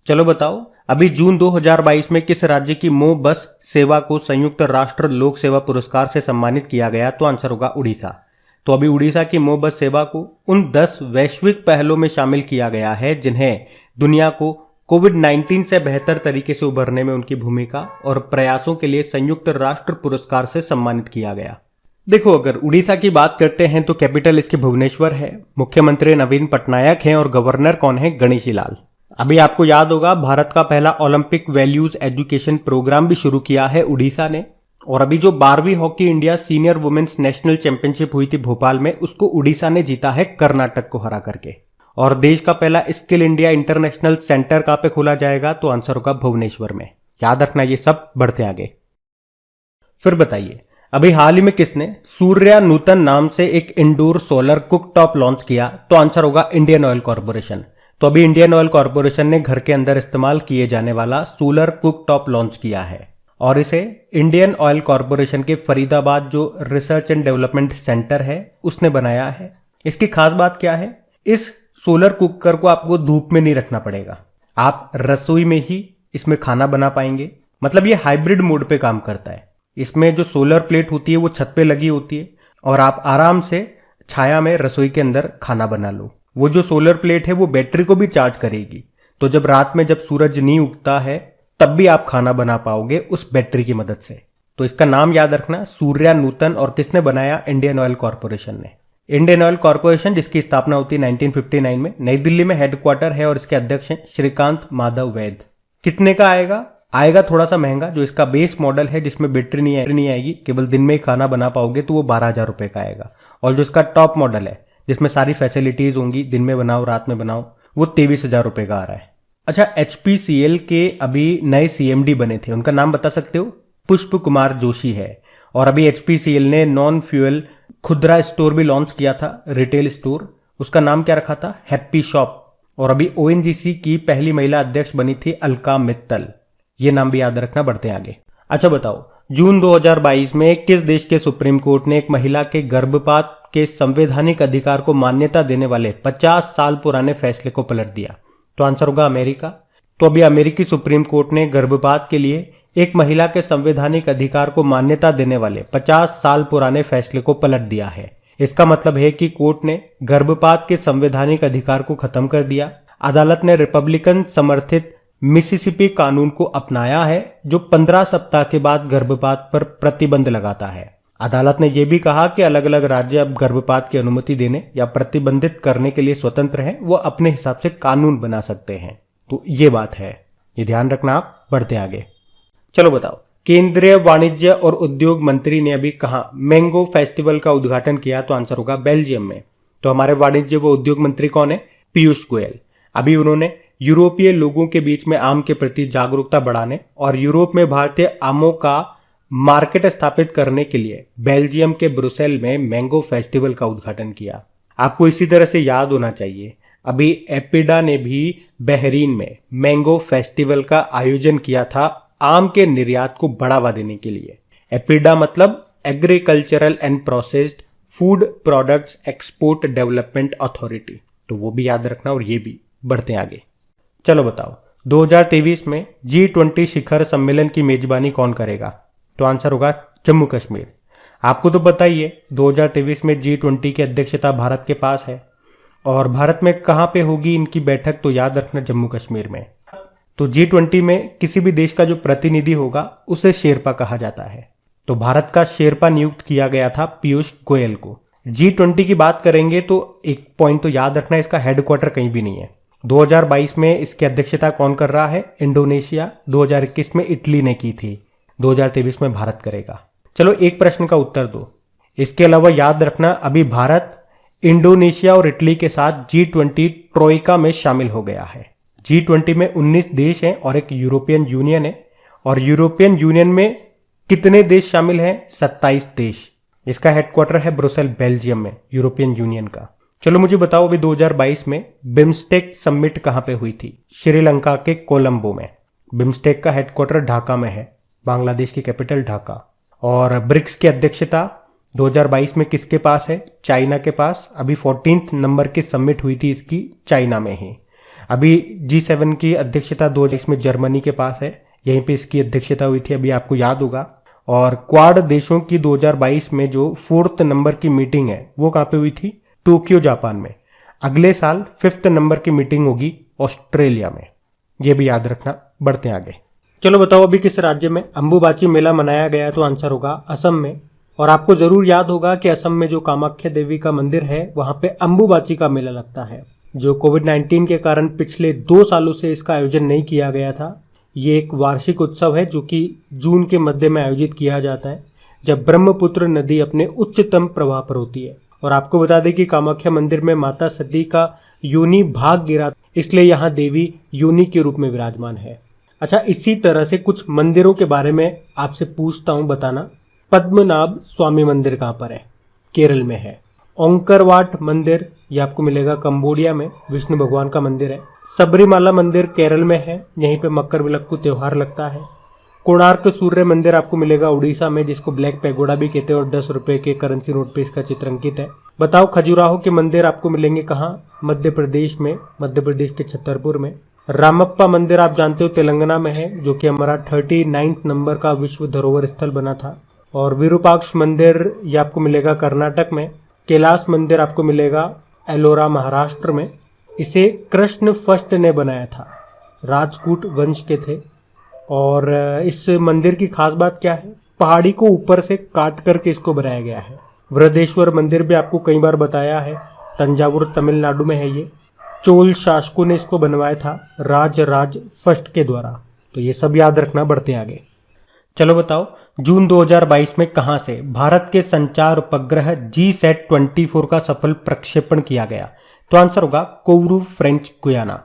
चलो बताओ अभी जून 2022 में किस राज्य की मो बस सेवा को संयुक्त राष्ट्र लोक सेवा पुरस्कार से सम्मानित किया गया? तो आंसर होगा उड़ीसा। तो अभी उड़ीसा की मो बस सेवा को उन 10 वैश्विक पहलों में शामिल किया गया है जिन्हें दुनिया को कोविड-19 से बेहतर तरीके से उभरने में उनकी भूमिका और प्रयासों के लिए संयुक्त राष्ट्र पुरस्कार से सम्मानित किया गया। देखो अगर उड़ीसा की बात करते हैं तो कैपिटल इसके भुवनेश्वर है, मुख्यमंत्री नवीन पटनायक हैं और गवर्नर कौन है? गणेशी लाल। अभी आपको याद होगा भारत का पहला ओलंपिक वैल्यूज एजुकेशन प्रोग्राम भी शुरू किया है उड़ीसा ने। और अभी जो 12वीं hockey India senior women's national championship हुई थी भोपाल में, उसको उड़ीसा ने जीता है कर्नाटक को हरा करके। और देश का पहला स्किल इंडिया इंटरनेशनल सेंटर कहां पे खोला जाएगा, तो आंसर होगा भुवनेश्वर में। याद रखना ये सब, बढ़ते आगे। फिर बताइए, अभी हाल ही में किसने सूर्या नूतन नाम से एक इंडोर सोलर कुकटॉप लॉन्च किया, तो आंसर होगा इंडियन ऑयल कॉर्पोरेशन। तो अभी इंडियन ऑयल कॉर्पोरेशन ने घर के अंदर इस्तेमाल किए जाने वाला सोलर कुकटॉप लॉन्च किया है, और इसे इंडियन ऑयल कॉर्पोरेशन के फरीदाबाद जो रिसर्च एंड डेवलपमेंट सेंटर है उसने बनाया है। इसकी खास बात क्या है, इस सोलर कुकर को आपको धूप में नहीं रखना पड़ेगा, आप रसोई में ही इसमें खाना बना पाएंगे। मतलब ये हाइब्रिड मोड पे काम करता है। इसमें जो सोलर प्लेट होती है वो छत पे लगी होती है और आप आराम से छाया में रसोई के अंदर खाना बना लो। वो जो सोलर प्लेट है वो बैटरी को भी चार्ज करेगी, तो जब रात में जब सूरज नहीं उगता है तब भी आप खाना बना पाओगे उस बैटरी की मदद से। तो इसका नाम याद रखना, सूर्या नूतन, और किसने बनाया, इंडियन ऑयल कॉर्पोरेशन ने। इंडियन ऑयल कॉर्पोरेशन जिसकी स्थापना होती है 1959 में, नई दिल्ली में हेडक्वार्टर है और इसके अध्यक्ष हैं श्रीकांत माधव वैद। कितने का आएगा थोड़ा सा महंगा। जो इसका बेस मॉडल है जिसमें बैटरी नहीं आएगी, केवल दिन में ही खाना बना पाओगे, तो वो 12,000 रुपए का आएगा। और जो इसका टॉप मॉडल है जिसमें सारी फैसिलिटीज होंगी, दिन में बनाओ रात में बनाओ, वो 23,000 रुपए का आ रहा है। अच्छा, HPCL के अभी नए CMD बने थे, उनका नाम बता सकते हो, पुष्प कुमार जोशी है। और अभी HPCL ने नॉन फ्यूल खुदरा स्टोर भी लॉन्च किया था, रिटेल स्टोर, उसका नाम क्या रखा था, हैप्पी शॉप। और अभी ONGC की पहली महिला अध्यक्ष बनी थी अलका मित्तल, ये नाम भी याद रखना। बढ़ते आगे। अच्छा बताओ, जून 2022 में किस देश के सुप्रीम कोर्ट ने एक महिला के गर्भपात के संवैधानिक अधिकार को मान्यता देने वाले 50 साल पुराने फैसले को पलट दिया, तो आंसर होगा अमेरिका। तो अभी अमेरिकी सुप्रीम कोर्ट ने गर्भपात के लिए एक महिला के संवैधानिक अधिकार को मान्यता देने वाले 50 साल पुराने फैसले को पलट दिया है। इसका मतलब है कि कोर्ट ने गर्भपात के संवैधानिक अधिकार को खत्म कर दिया। अदालत ने रिपब्लिकन समर्थित मिसिसिपी कानून को अपनाया है जो 15 सप्ताह के बाद गर्भपात पर प्रतिबंध लगाता है। अदालत ने यह भी कहा कि अलग अलग राज्य अब गर्भपात की अनुमति देने या प्रतिबंधित करने के लिए स्वतंत्र हैं, वो अपने हिसाब से कानून बना सकते हैं। तो ये बात है, ये ध्यान रखना आप। बढ़ते आगे। चलो बताओ, केंद्रीय वाणिज्य और उद्योग मंत्री ने अभी कहा मैंगो फेस्टिवल का उद्घाटन किया, तो आंसर होगा बेल्जियम में। तो हमारे वाणिज्य व उद्योग मंत्री कौन है, पीयूष गोयल। अभी उन्होंने यूरोपीय लोगों के बीच में आम के प्रति जागरूकता बढ़ाने और यूरोप में भारतीय आमों का मार्केट स्थापित करने के लिए बेल्जियम के ब्रुसेल में मैंगो फेस्टिवल का उद्घाटन किया। आपको इसी तरह से याद होना चाहिए, अभी एपिडा ने भी बहरीन में मैंगो फेस्टिवल का आयोजन किया था आम के निर्यात को बढ़ावा देने के लिए। एपिडा मतलब agricultural and processed food products export development authority, तो वो भी याद रखना और ये भी। बढ़ते आगे। चलो बताओ, 2023 में G20 शिखर सम्मेलन की मेजबानी कौन करेगा, तो आंसर होगा जम्मू कश्मीर। आपको तो पता ही है 2023 में G20 की अध्यक्षता भारत के पास है, और भारत में कहां पे होगी इनकी बैठक, तो याद रखना जम्मू कश्मीर में। तो G20 में किसी भी देश का जो प्रतिनिधि होगा उसे शेरपा कहा जाता है। तो भारत का शेरपा नियुक्त किया गया था पीयूष गोयल को। G20 की बात करेंगे तो एक पॉइंट तो याद रखना, इसका हेडक्वार्टर कहीं भी नहीं है। 2022 में इसकी अध्यक्षता कौन कर रहा है, इंडोनेशिया। 2021 में इटली ने की थी, 2023 में भारत करेगा। चलो एक प्रश्न का उत्तर दो। इसके अलावा याद रखना, अभी भारत इंडोनेशिया और इटली के साथ G20 ट्रोइका में शामिल हो गया है। G20 में 19 देश हैं और एक यूरोपियन यूनियन है, और यूरोपियन यूनियन में कितने देश शामिल हैं, 27 देश। इसका हेडक्वार्टर है ब्रुसेल बेल्जियम में, यूरोपियन यूनियन का। चलो मुझे बताओ, अभी 2022 में बिम्स्टेक समिट कहां पे हुई थी, श्रीलंका के कोलंबो में। बिम्स्टेक का हेडक्वार्टर ढाका में है, बांग्लादेश की कैपिटल ढाका। और ब्रिक्स की अध्यक्षता 2022 में किसके पास है, चाइना के पास। अभी 14th नंबर की समिट हुई थी इसकी चाइना में ही। अभी G7 की अध्यक्षता 2022 में जर्मनी के पास है, यहीं पे इसकी अध्यक्षता हुई थी, अभी आपको याद होगा। और क्वाड देशों की 2022 में जो 4th नंबर की मीटिंग है वो कहां पे हुई थी, टोक्यो जापान में। अगले साल 5th नंबर की मीटिंग होगी ऑस्ट्रेलिया में, ये भी याद रखना। बढ़ते आगे। चलो बताओ, अभी किस राज्य में अंबुबाची मेला मनाया गया, तो आंसर होगा असम में। और आपको जरूर याद होगा कि असम में जो कामाख्या देवी का मंदिर है वहां पे अंबुबाची का मेला लगता है। जो कोविड-19 के कारण पिछले 2 सालों से इसका आयोजन नहीं किया गया था, ये एक वार्षिक उत्सव है जो कि जून के मध्य में आयोजित किया जाता है, जब ब्रह्मपुत्र नदी अपने उच्चतम प्रवाह पर होती है। और आपको बता दें कि कामाख्या मंदिर में माता सती का योनि भाग गिरा, इसलिए यहाँ देवी योनि के रूप में विराजमान है। अच्छा, इसी तरह से कुछ मंदिरों के बारे में आपसे पूछता हूँ, बताना। पद्मनाभ स्वामी मंदिर कहाँ पर है? केरल में है। ओंकारवाट मंदिर, ये आपको मिलेगा कंबोडिया में, विष्णु भगवान का मंदिर है। सबरीमाला मंदिर केरल में है, यहीं पे मकर विलक्कू त्योहार लगता है। कोणार्क सूर्य मंदिर आपको मिलेगा उड़ीसा में, जिसको ब्लैक पैगोडा भी कहते हैं, और 10 रुपए के करेंसी नोट पे इसका चित्र अंकित है। बताओ, खजुराहो के मंदिर आपको मिलेंगे कहाँ? मध्य प्रदेश में, मध्य प्रदेश के छतरपुर में। रामप्पा मंदिर आप जानते हो तेलंगाना में है, जो कि हमारा 39 नंबर का विश्व धरोहर स्थल बना था। और विरूपाक्ष मंदिर ये आपको मिलेगा कर्नाटक में। कैलाश मंदिर आपको मिलेगा एलोरा महाराष्ट्र में। इसे कृष्ण फर्स्ट ने बनाया था, राजपूत वंश के थे। और इस मंदिर की खास बात क्या है? पहाड़ी को ऊपर से काट करके इसको बनाया गया है। वृहदेश्वर मंदिर भी आपको कई बार बताया है, तंजावुर तमिलनाडु में है ये। चोल शासकों ने इसको बनवाया था राज फर्स्ट के द्वारा। तो ये सब याद रखना, बढ़ते आगे। चलो बताओ, जून 2022 में कहां से भारत के संचार उपग्रह GSAT-24 का सफल प्रक्षेपण किया गया? तो आंसर होगा कोवरू, फ्रेंच गुयाना।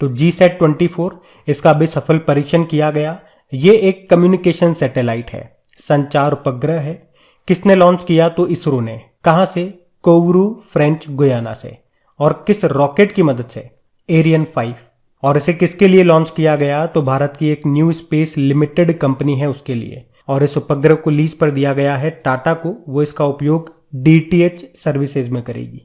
तो GSAT-24 इसका अभी सफल परीक्षण किया गया। ये एक कम्युनिकेशन सैटेलाइट है, संचार उपग्रह है। किसने लॉन्च किया? तो इसरो ने। कहां से? कोवरू, फ्रेंच गुयाना से। और किस रॉकेट की मदद से? एरियन 5। और इसे किसके लिए लॉन्च किया गया? तो भारत की एक न्यू स्पेस लिमिटेड कंपनी है उसके लिए। और इस उपग्रह को लीज पर दिया गया है टाटा को, वो इसका उपयोग DTH सर्विसेज में करेगी।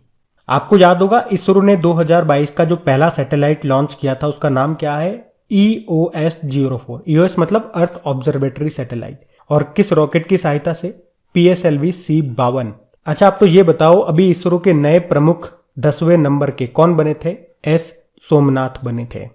आपको याद होगा, इसरो ने 2022 का जो पहला सैटेलाइट लॉन्च किया था उसका नाम क्या है? EOS-04। EOS मतलब अर्थ ऑब्जर्वेटरी सैटेलाइट। और किस रॉकेट की सहायता से? PSLV-C52। अच्छा, आप तो ये बताओ, अभी इसरो के नए प्रमुख 10वें नंबर के कौन बने थे? S सोमनाथ बने थे।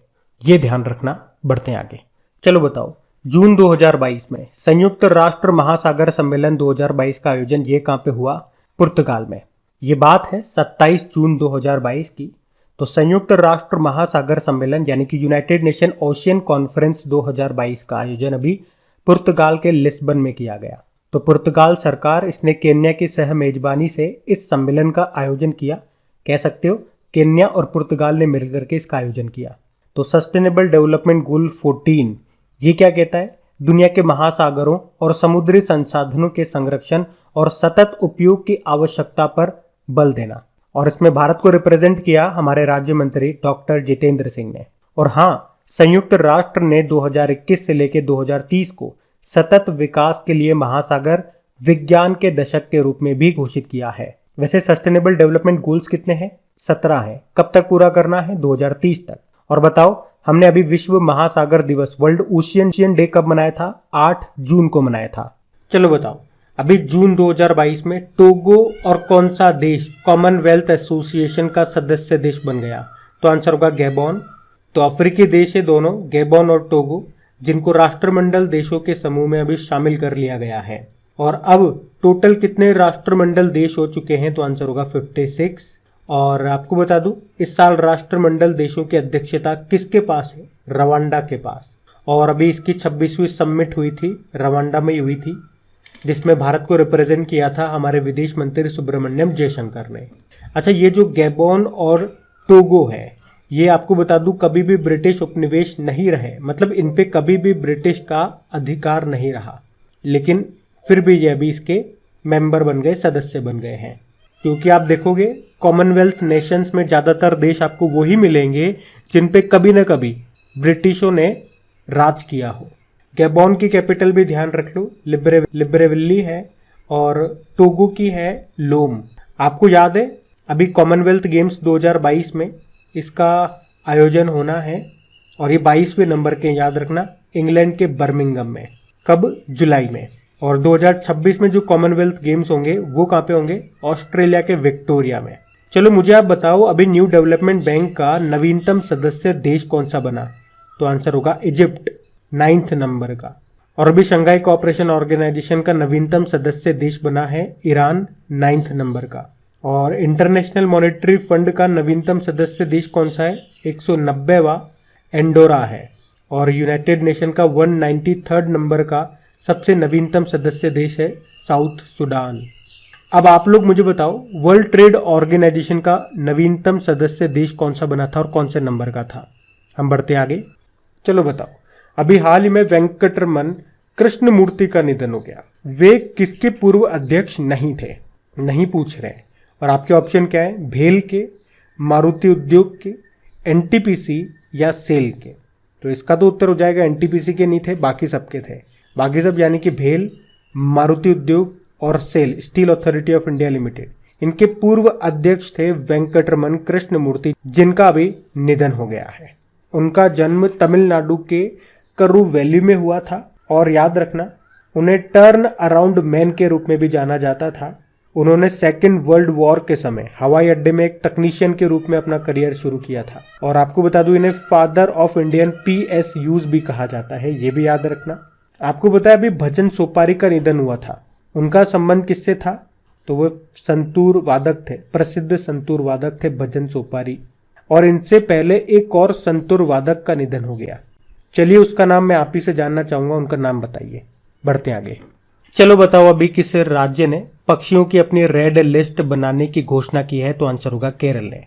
ये ध्यान रखना, बढ़ते हैं आगे। चलो बताओ, जून 2022 में संयुक्त राष्ट्र महासागर सम्मेलन 2022 का आयोजन ये कहाँ पे हुआ? पुर्तगाल में। ये बात है 27 जून 2022 की। तो संयुक्त राष्ट्र महासागर सम्मेलन यानी कि यूनाइटेड नेशन ओशियन कॉन्फ्रेंस 2022 का आयोजन अभी पुर्तगाल के लिस्बन में किया गया। तो पुर्तगाल सरकार, इसने केन्या की सह मेजबानी से इस सम्मेलन का आयोजन किया। कह सकते हो केन्या और पुर्तगाल ने मिलकर के इसका आयोजन किया। तो सस्टेनेबल डेवलपमेंट गोल 14 ये क्या कहता है? दुनिया के महासागरों और समुद्री संसाधनों के संरक्षण और सतत उपयोग की आवश्यकता पर बल देना। और इसमें भारत को रिप्रेजेंट किया हमारे राज्य मंत्री डॉक्टर जितेंद्र सिंह ने। और हाँ, संयुक्त राष्ट्र ने 2021 से लेकर 2030 को सतत विकास के लिए महासागर विज्ञान के दशक के रूप में भी घोषित किया है। वैसे सस्टेनेबल डेवलपमेंट गोल्स कितने हैं? 17 हैं। कब तक पूरा करना है? 2030 तक। और बताओ, हमने अभी विश्व महासागर दिवस, वर्ल्ड ओशियन डे कब मनाया था? 8 जून को मनाया था। चलो बताओ, अभी जून 2022 में टोगो और कौन सा देश कॉमनवेल्थ एसोसिएशन का सदस्य देश बन गया? तो आंसर होगा गैबोन। तो अफ्रीकी देश है दोनों, गैबोन और टोगो, जिनको राष्ट्रमंडल देशों के समूह में अभी शामिल कर लिया गया है। और अब टोटल कितने राष्ट्रमंडल देश हो चुके हैं? तो आंसर होगा 56। और आपको बता दूं, इस साल राष्ट्रमंडल देशों की अध्यक्षता किसके पास है? रवांडा के पास। और अभी इसकी 26वीं समिट हुई थी, रवांडा में ही हुई थी, जिसमें भारत को रिप्रेजेंट किया था हमारे विदेश मंत्री सुब्रमण्यम जयशंकर ने। अच्छा, ये जो गैबोन और टोगो है, ये आपको बता दूं कभी भी ब्रिटिश उपनिवेश नहीं रहे, मतलब इन पे कभी भी ब्रिटिश का अधिकार नहीं रहा। लेकिन फिर भी ये अभी इसके मेंबर बन गए, सदस्य बन गए हैं। क्योंकि आप देखोगे कॉमनवेल्थ नेशंस में ज़्यादातर देश आपको वही मिलेंगे जिन पे कभी न कभी ब्रिटिशों ने राज किया हो। गैबोन की कैपिटल भी ध्यान रख लो, लिब्रेविली है। और टोगो की है लोम। आपको याद है, अभी कॉमनवेल्थ गेम्स 2022 में इसका आयोजन होना है। और ये 22वें नंबर के, याद रखना, इंग्लैंड के बर्मिंघम में। कब? जुलाई में। और 2026 में जो कॉमनवेल्थ गेम्स होंगे वो कहाँ पे होंगे? ऑस्ट्रेलिया के विक्टोरिया में। चलो मुझे आप बताओ, अभी न्यू डेवलपमेंट बैंक का नवीनतम सदस्य देश कौन सा बना? तो आंसर होगा इजिप्ट, 9th नंबर का। और अभी शंघाई कोऑपरेशन ऑर्गेनाइजेशन का नवीनतम सदस्य देश बना है ईरान, 9th नंबर का। और इंटरनेशनल मॉनेटरी फंड का नवीनतम सदस्य देश कौन सा है? 190वां एंडोरा है। और यूनाइटेड नेशन का 193rd नंबर का सबसे नवीनतम सदस्य देश है साउथ सुडान। अब आप लोग मुझे बताओ, वर्ल्ड ट्रेड ऑर्गेनाइजेशन का नवीनतम सदस्य देश कौन सा बना था और कौन से नंबर का था। हम बढ़ते आगे। चलो बताओ, अभी हाल ही में वेंकटरमन कृष्णमूर्ति का निधन हो गया। वे किसके पूर्व अध्यक्ष नहीं थे, नहीं पूछ रहे हैं। और आपके ऑप्शन क्या है, भेल के, मारुति उद्योग के, एनटीपीसी या सेल के। तो इसका तो उत्तर हो जाएगा एनटीपीसी के नहीं थे, बाकी सबके थे। बाकी सब यानी कि भेल, मारुति उद्योग और SAIL, steel authority of India limited, इनके पूर्व अध्यक्ष थे वेंकटरमन कृष्णमूर्ति, जिनका अभी निधन हो गया है। उनका जन्म तमिलनाडु के करु वैली में हुआ था और याद रखना, उन्हें टर्न अराउंड मैन के रूप में भी जाना जाता था। उन्होंने सेकेंड वर्ल्ड वॉर के समय हवाई अड्डे में एक तकनीशियन के रूप में अपना करियर शुरू किया था। और आपको बता दूं, इन्हें फादर ऑफ इंडियन PSUs भी कहा जाता है, ये भी याद रखना। आपको बताया अभी भजन सोपारी का निधन हुआ था। उनका संबंध किससे था, तो वो संतूर वादक थे, प्रसिद्ध संतूर वादक थे भजन सोपारी। और इनसे पहले एक और संतूर वादक का निधन हो गया। चलिए उसका नाम मैं आप ही से जानना चाहूंगा, उनका नाम बताइए। बढ़ते आगे। चलो बताओ, अभी किस राज्य ने पक्षियों की अपनी रेड लिस्ट बनाने की घोषणा की है, तो आंसर होगा केरल ने।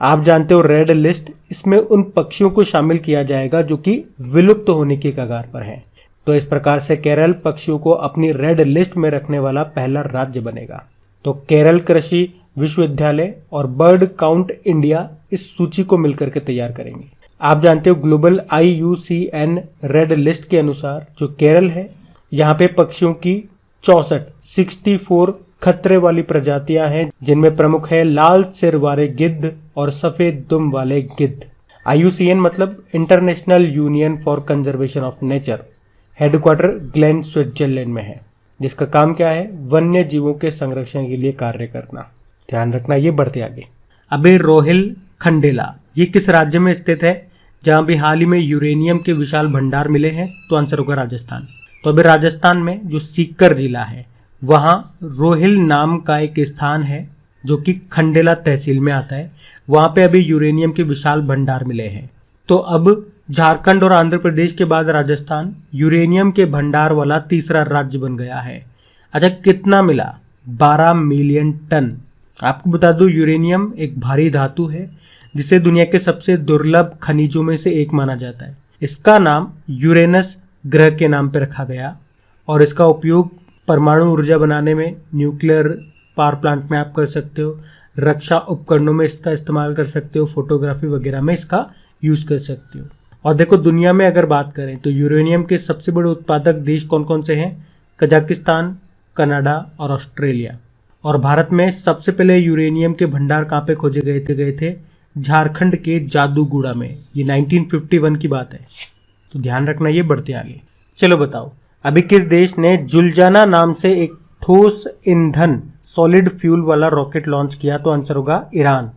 आप जानते हो रेड लिस्ट, इसमें उन पक्षियों को शामिल किया जाएगा जो कि विलुप्त होने की कगार पर हैं। तो इस प्रकार से केरल पक्षियों को अपनी रेड लिस्ट में रखने वाला पहला राज्य बनेगा। तो केरल कृषि विश्वविद्यालय और बर्ड काउंट इंडिया इस सूची को मिलकर के तैयार करेंगे। आप जानते हो ग्लोबल IUCN रेड लिस्ट के अनुसार जो केरल है, यहाँ पे पक्षियों की 64 खतरे वाली प्रजातियां हैं, जिनमें प्रमुख है लाल सिर वाले गिद्ध और सफेद दुम वाले गिद्ध। IUCN मतलब international union for conservation of nature, headquarter Glenn Switzerland में है, जिसका काम क्या है, वन्य जीवों के संरक्षण के लिए कार्य करना। ध्यान रखना। ये बढ़ते आगे। अभी रोहिल खंडेला ये किस राज्य में स्थित है, जहां भी हाल ही में यूरेनियम के विशाल भंडार मिले हैं, तो आंसर होगा राजस्थान। तो अभी राजस्थान में जो सीकर जिला है, वहां रोहिल नाम का एक स्थान है जो कि खंडेला तहसील में आता है। वहां पे अभी यूरेनियम के विशाल भंडार मिले हैं। तो अब झारखंड और आंध्र प्रदेश के बाद राजस्थान यूरेनियम के भंडार वाला तीसरा राज्य बन गया है। अच्छा, कितना मिला, 12 मिलियन टन। आपको बता दूं, यूरेनियम एक भारी धातु है जिसे दुनिया के सबसे दुर्लभ खनिजों में से एक माना जाता है। इसका नाम यूरेनस ग्रह के नाम पर रखा गया और इसका उपयोग परमाणु ऊर्जा बनाने में, न्यूक्लियर पावर प्लांट में आप कर सकते हो, रक्षा उपकरणों में इसका इस्तेमाल कर सकते हो, फोटोग्राफी वगैरह में इसका यूज कर सकते हो। और देखो, दुनिया में अगर बात करें तो यूरेनियम के सबसे बड़े उत्पादक देश कौन कौन से हैं, कजाकिस्तान, कनाडा और ऑस्ट्रेलिया। और भारत में सबसे पहले यूरेनियम के भंडार कहाँ पे खोजे गए थे झारखंड के जादूगुड़ा में। ये 1951 की बात है, तो ध्यान रखना। ये बढ़ते आगे। चलो बताओ, अभी किस देश ने जुलजाना नाम से एक ठोस ईंधन सॉलिड फ्यूल वाला रॉकेट लॉन्च किया, तो आंसर होगा ईरान।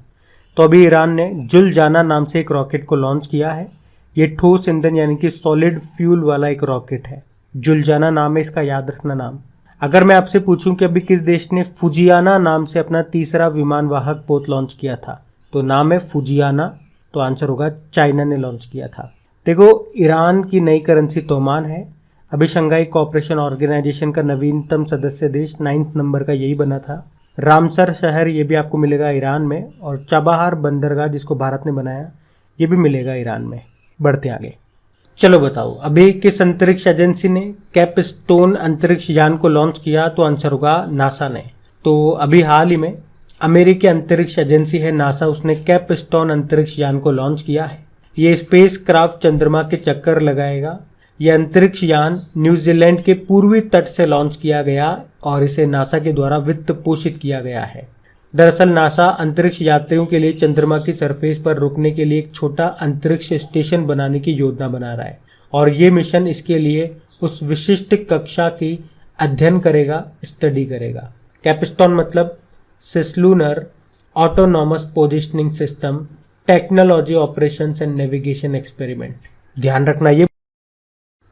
तो अभी ईरान ने जुलजाना नाम से एक रॉकेट को लॉन्च किया है। ये ठोस ईंधन यानी कि सॉलिड फ्यूल वाला एक रॉकेट है। जुलजाना नाम है इसका, याद रखना नाम। अगर मैं आपसे पूछूं कि अभी किस देश ने फुजियाना नाम से अपना तीसरा विमान वाहक पोत लॉन्च किया था, तो नाम है फुजियाना, तो आंसर होगा चाइना ने लॉन्च किया था। देखो, ईरान की नई करेंसी तोमान है। अभी शंघाई कोऑपरेशन ऑर्गेनाइजेशन का नवीनतम सदस्य देश 9th नंबर का यही बना था। रामसर शहर ये भी आपको मिलेगा ईरान में, और चाबहार बंदरगाह जिसको भारत ने बनाया ये भी मिलेगा ईरान में। बढ़ते आगे। चलो बताओ, अभी किस अंतरिक्ष एजेंसी ने कैपस्टोन अंतरिक्ष यान को लॉन्च किया, तो आंसर होगा नासा ने। तो अभी हाल ही में अमेरिकी अंतरिक्ष एजेंसी है नासा, उसने कैपस्टोन अंतरिक्ष यान को लॉन्च किया है। ये स्पेस क्राफ्ट चंद्रमा के चक्कर लगाएगा। यह अंतरिक्ष यान न्यूजीलैंड के पूर्वी तट से लॉन्च किया गया और इसे नासा के द्वारा वित्त पोषित किया गया है। दरअसल नासा अंतरिक्ष यात्रियों के लिए चंद्रमा की सरफेस पर रुकने के लिए एक छोटा अंतरिक्ष स्टेशन बनाने की योजना बना रहा है, और ये मिशन इसके लिए उस विशिष्ट कक्षा की अध्ययन करेगा, स्टडी करेगा। कैपस्टोन मतलब cislunar autonomous positioning system technology operations and navigation experiment. ध्यान रखना। ये